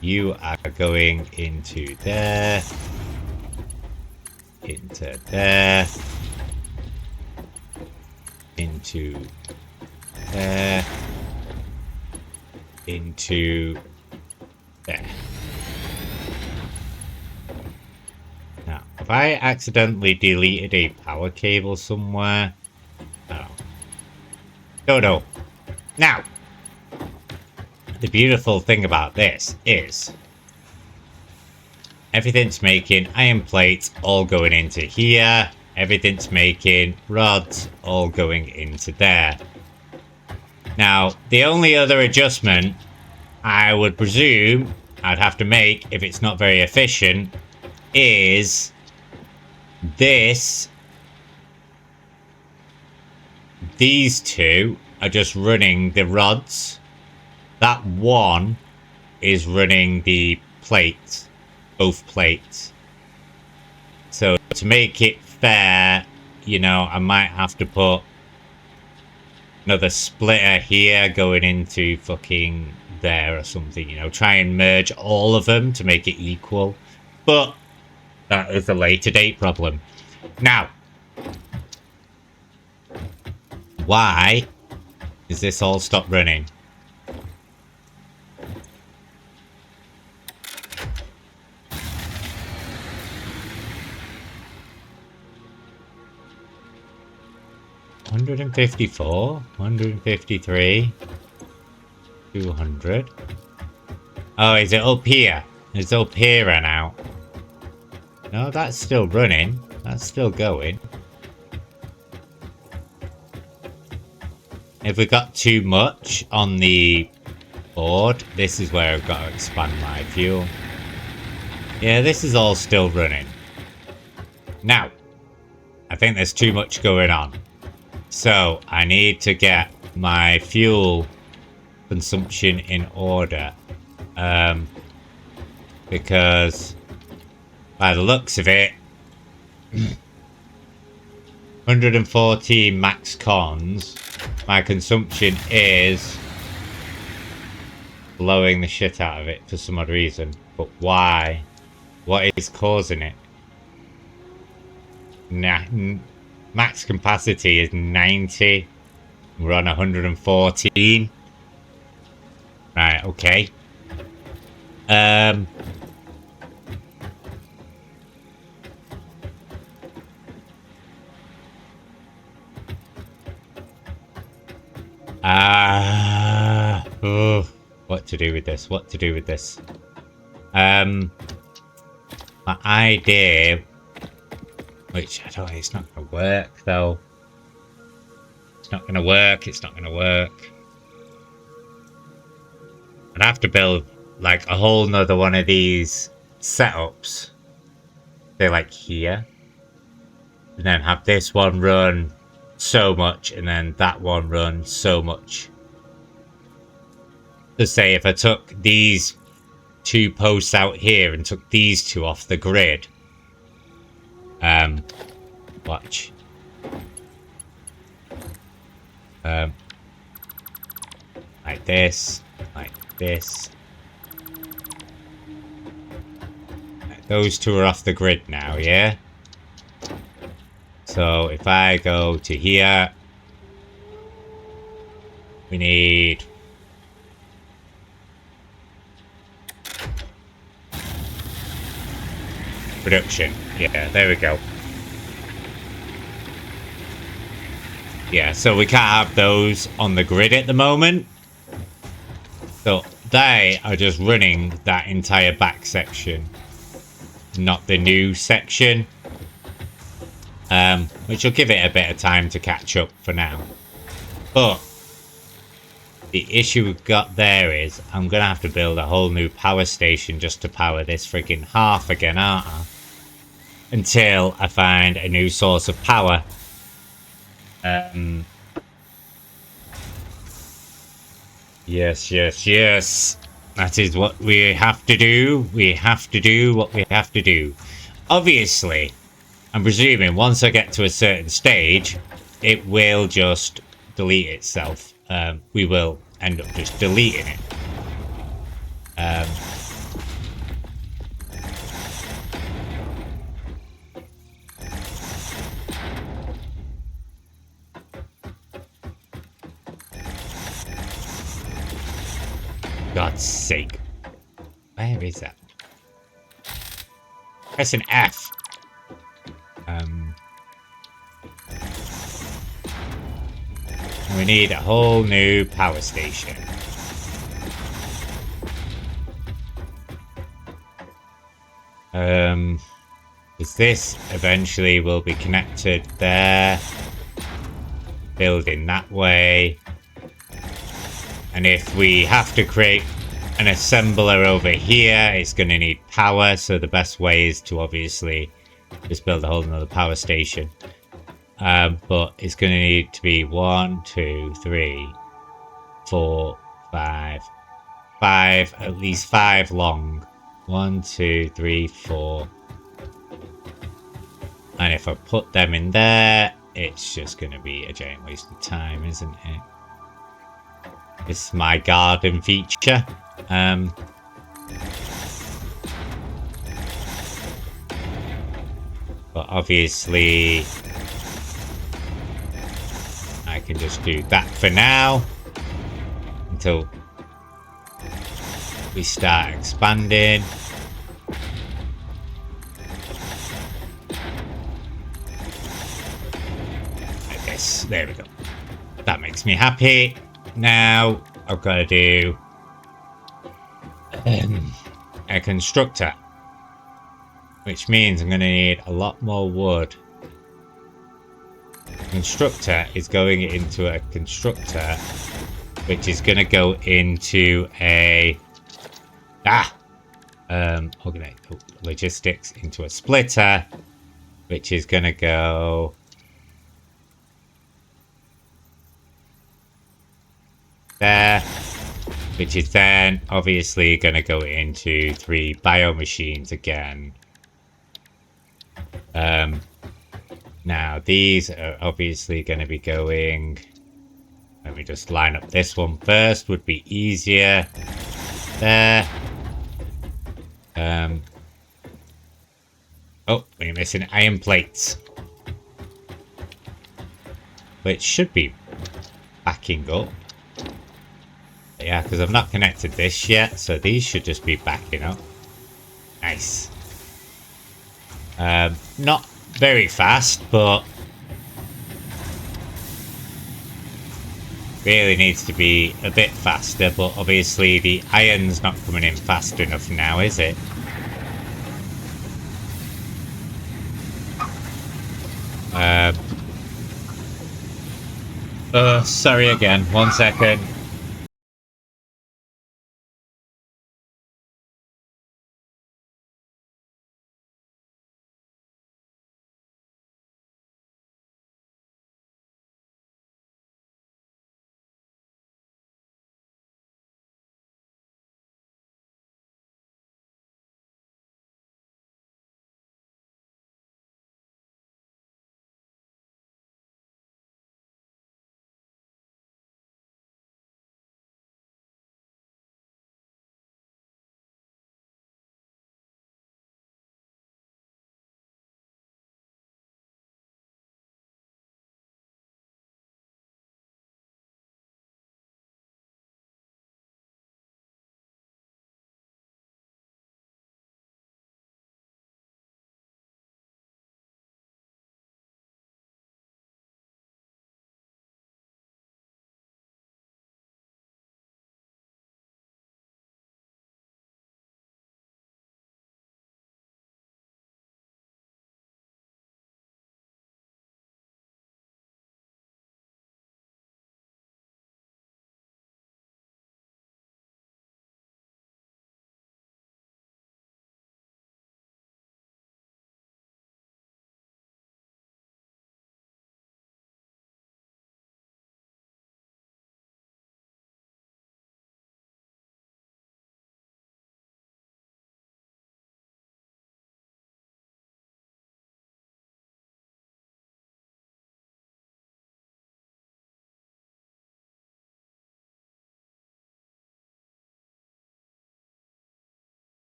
You are going into there. Into there. Into there. Into there. Now, if I accidentally deleted a power cable somewhere... Oh. No. Now, the beautiful thing about this is everything's making iron plates all going into here. Everything's making rods all going into there. Now, the only other adjustment I would presume I'd have to make, if it's not very efficient, is this. These two are just running the rods. That one is running the plates, both plates. So to make it fair, you know, I might have to put another splitter here going into fucking there or something, you know, try and merge all of them to make it equal. But that is a later date problem. Now, why is this all stopped running? $154, $153, $200. Oh, is it up here? It's up here now. No, that's still running. That's still going. If we got too much on the board, this is where I've got to expand my fuel. Yeah, this is all still running. Now, I think there's too much going on. So, I need to get my fuel consumption in order. Because, by the looks of it, 114 max cons, my consumption is blowing the shit out of it for some odd reason. But why? What is causing it? Nah, max capacity is 90. We're on 114. Right, okay. What to do with this? What to do with this? My idea Which, I don't know, it's not going to work, though. It's not going to work, it's not going to work. I'd have to build, like, a whole nother one of these setups. They're, like, here. And then have this one run so much, and then that one run so much. To say, if I took these 2 posts out here and took these 2 off the grid. Watch. Like this. Like this. Those 2 are off the grid now, yeah? So if I go to here, we need production. Yeah, there we go. Yeah, so we can't have those on the grid at the moment. So they are just running that entire back section, not the new section. Which will give it a bit of time to catch up for now. But the issue we've got there is I'm going to have to build a whole new power station just to power this freaking half again, aren't I? Until I find a new source of power. Yes, yes, yes. That is what we have to do. We have to do what we have to do. Obviously, I'm presuming once I get to a certain stage, it will just delete itself. We will end up just deleting it. God's sake. Where is that? Press an F. We need a whole new power station. Because this eventually will be connected there. Building that way. And if we have to create an assembler over here, it's going to need power. So the best way is to obviously just build a whole another power station. But it's going to need to be 1, 2, 3, 4, 5, at least 5 long. 1, 2, 3, 4. And if I put them in there, it's just going to be a giant waste of time, isn't it? It's my garden feature. But obviously, I can just do that for now until we start expanding. Like this. There we go. That makes me happy. Now I've got to do a constructor, which means I'm going to need a lot more wood. Constructor is going into a constructor, which is going to go into a logistics into a splitter, which is going to go there, which is then obviously going to go into 3 bio machines again. Now these are obviously going to be going, let me just line up this one first, would be easier. There. Oh, we're missing iron plates, which should be backing up. Yeah, because I've not connected this yet, so these should just be backing up. Nice. Not very fast, but really needs to be a bit faster, but obviously the iron's not coming in fast enough now, is it? Sorry again. 1 second.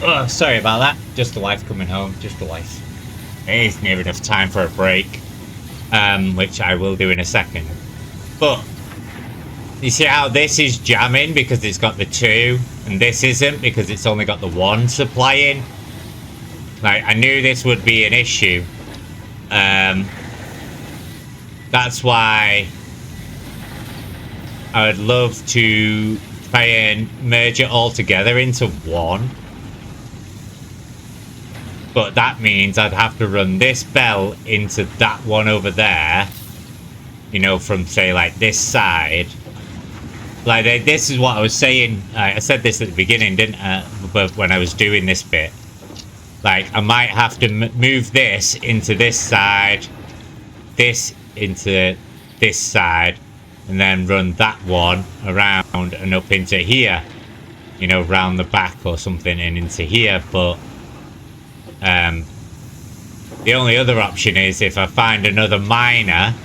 Oh, sorry about that. Just the wife coming home. Just the wife. It is near enough time for a break, which I will do in a second. But you see how this is jamming because it's got the 2, and this isn't because it's only got the 1 supply in. Like, I knew this would be an issue. That's why I would love to try and merge it all together into one. But that means I'd have to run this bell into that one over there. You know, from, say, like, this side. Like, this is what I was saying. I said this at the beginning, didn't I? But when I was doing this bit. Like, I might have to move this into this side. This into this side. And then run that one around and up into here. You know, round the back or something and into here. But the only other option is if I find another miner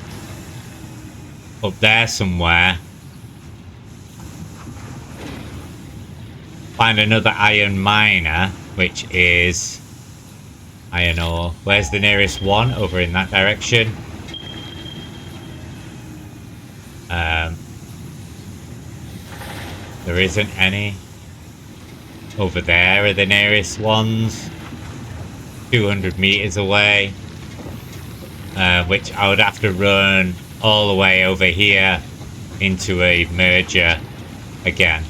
up there somewhere. Find another iron miner, which is iron ore. Where's the nearest one? Over in that direction. There isn't any. Over there are the nearest ones. 200 meters away. Which I would have to run all the way over here into a merger again.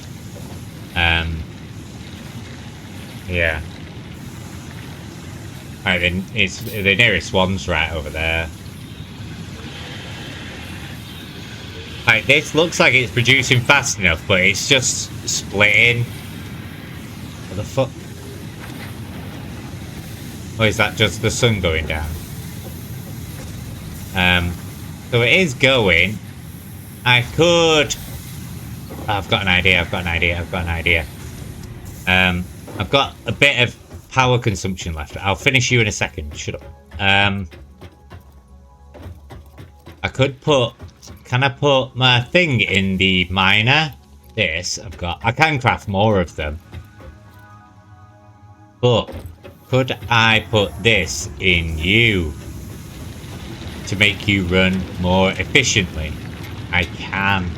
Yeah. Right, then it's the nearest one's right over there. Like, this looks like it's producing fast enough, but it's just splitting. What the fuck? Or is that just the sun going down? So it is going. I could... Oh, I've got an idea, I've got an idea. I've got a bit of power consumption left. I'll finish you in a second. Shut up. I could put... Can I put my thing in the miner? This I've got. I can craft more of them. But could I put this in you to make you run more efficiently? I can.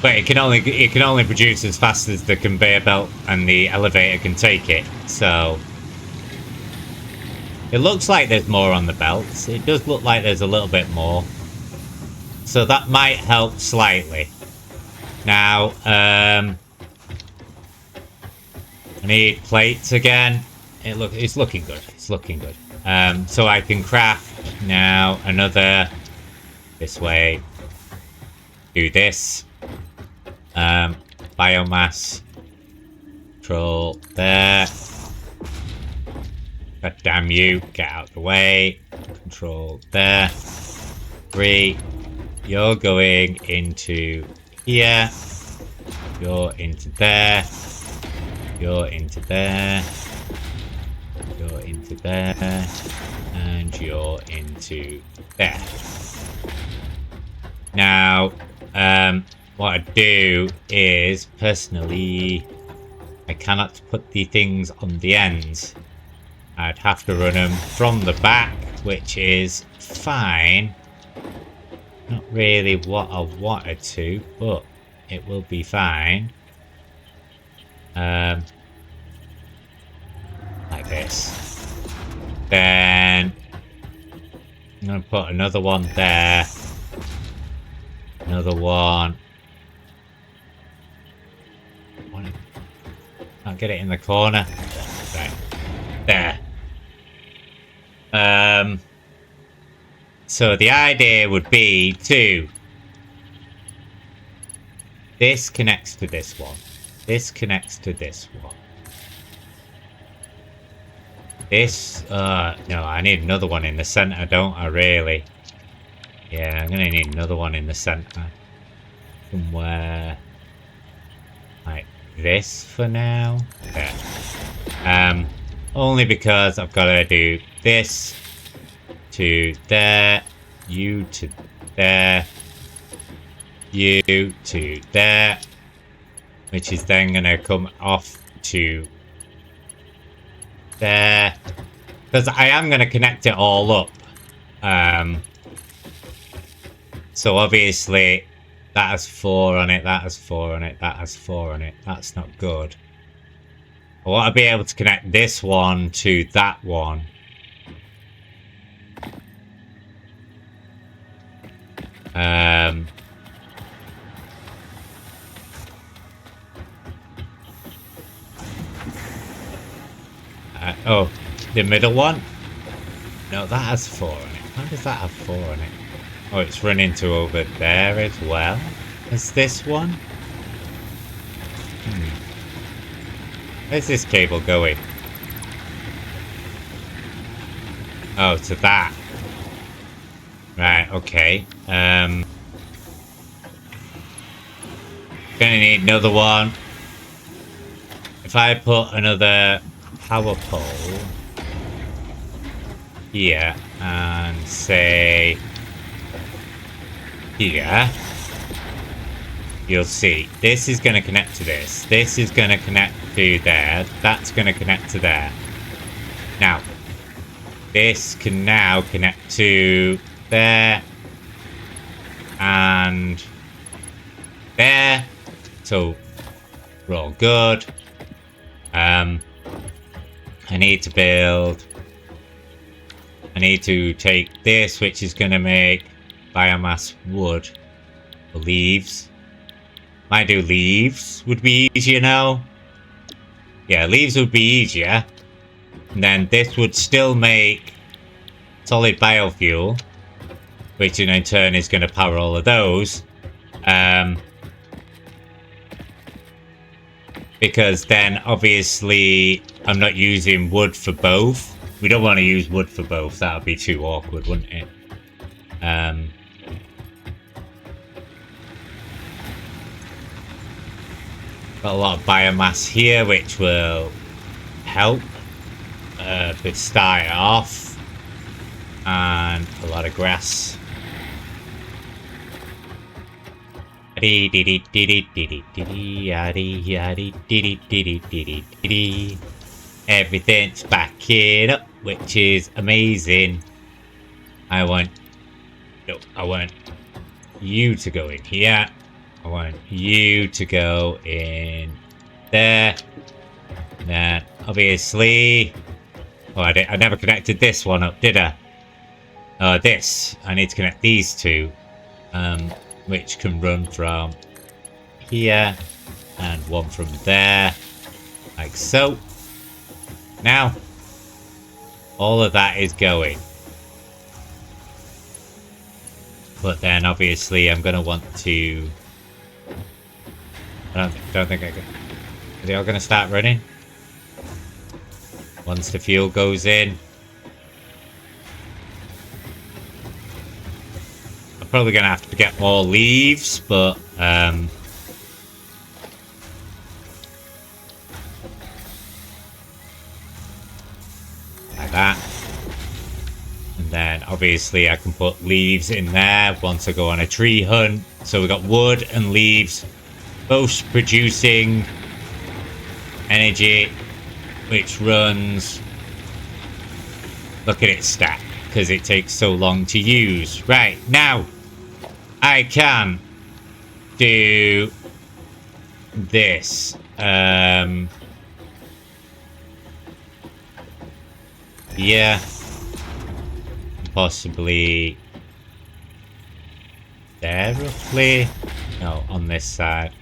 But it can only produce as fast as the conveyor belt and the elevator can take it. So it looks like there's more on the belts. It does look like there's a little bit more. So that might help slightly. Now, I need plates again. It's looking good. It's looking good. So I can craft now another this way. Do this. Biomass. Control there. God damn you. Get out of the way. Control there. 3. You're going into here. You're into there. You're into there. You're into there. And you're into there. Now, what I do is, personally, I cannot put the things on the ends. I'd have to run them from the back, which is fine. Not really what I wanted to, but it will be fine. Like this. Then I'm going to put another one there. Another one. I'll get it in the corner. Right. There. So the idea would be to... This connects to this one. This connects to this one. This... no, I need another one in the center, don't I, really? Yeah, I'm gonna need another one in the center. Somewhere... like this for now. There. Only because I've got to do this to there, you to there, you to there, which is then going to come off to there, because I am going to connect it all up. So obviously that has 4 on it, that has 4 on it, that has 4 on it. That's not good. I want to be able to connect this one to that one. Oh, the middle one? No, that has 4 on it. How does that have 4 on it? Oh, it's running to over there as well as this one? Where's this cable going? Oh, to that. Right, okay. Gonna need another one. If I put another power pole here and say here, you'll see this is going to connect to this. This is going to connect to there. That's going to connect to there. Now, this can now connect to there and there. So we're all good. I need to build. I need to take this, which is going to make biomass wood or leaves. Might do leaves. Would be easier now. Yeah, leaves would be easier. And then this would still make solid biofuel, which in turn is going to power all of those. Because then obviously I'm not using wood for both. We don't want to use wood for both. That would be too awkward, wouldn't it? Got a lot of biomass here, which will help to start it off. And a lot of grass. Everything's backing up, which is amazing. I want you to go in here. I want you to go in there. And then obviously, oh, I never connected this one up, did I? This. I need to connect these two, which can run from here. And one from there. Like so. Now, all of that is going. But then obviously I'm going to want to... I don't think I can... Are they all going to start running? Once the fuel goes in. I'm probably going to have to get more leaves, but... like that. And then obviously I can put leaves in there once I go on a tree hunt. So we've got wood and leaves both producing energy, which runs... Look at it stack, because it takes so long to use. Right, now I can do this. Yeah. Possibly there, roughly. No, on this side.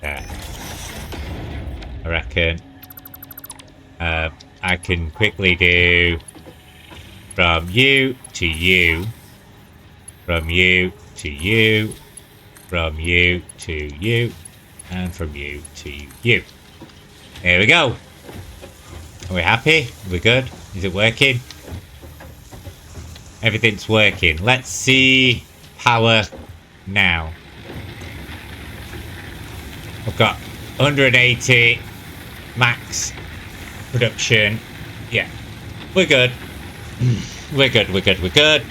There. I reckon. I can quickly do from you to you. From you to you. From you to you. And from you to you. There we go. Are we happy? Are we good? Is it working? Everything's working. Let's see power now. I've got 180 max production. Yeah, we're good. We're good, we're good, we're good.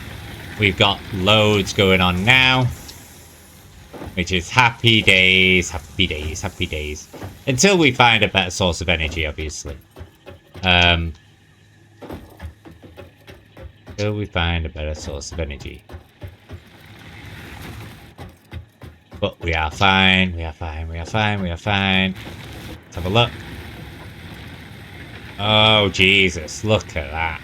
We've got loads going on now. Which is happy days, happy days, happy days. Until we find a better source of energy, obviously. Until we find a better source of energy. But we are fine, we are fine, we are fine, we are fine. Let's have a look. Oh, Jesus, look at that.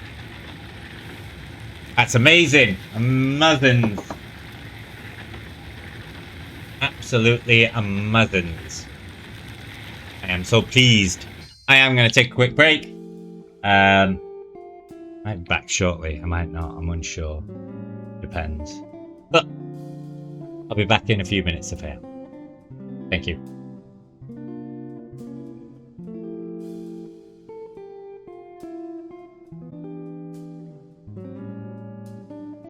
That's amazing. Amazing. Absolutely amazing. I am so pleased. I am going to take a quick break. I might be back shortly. I might not. I'm unsure. Depends. But I'll be back in a few minutes if I am. Thank you.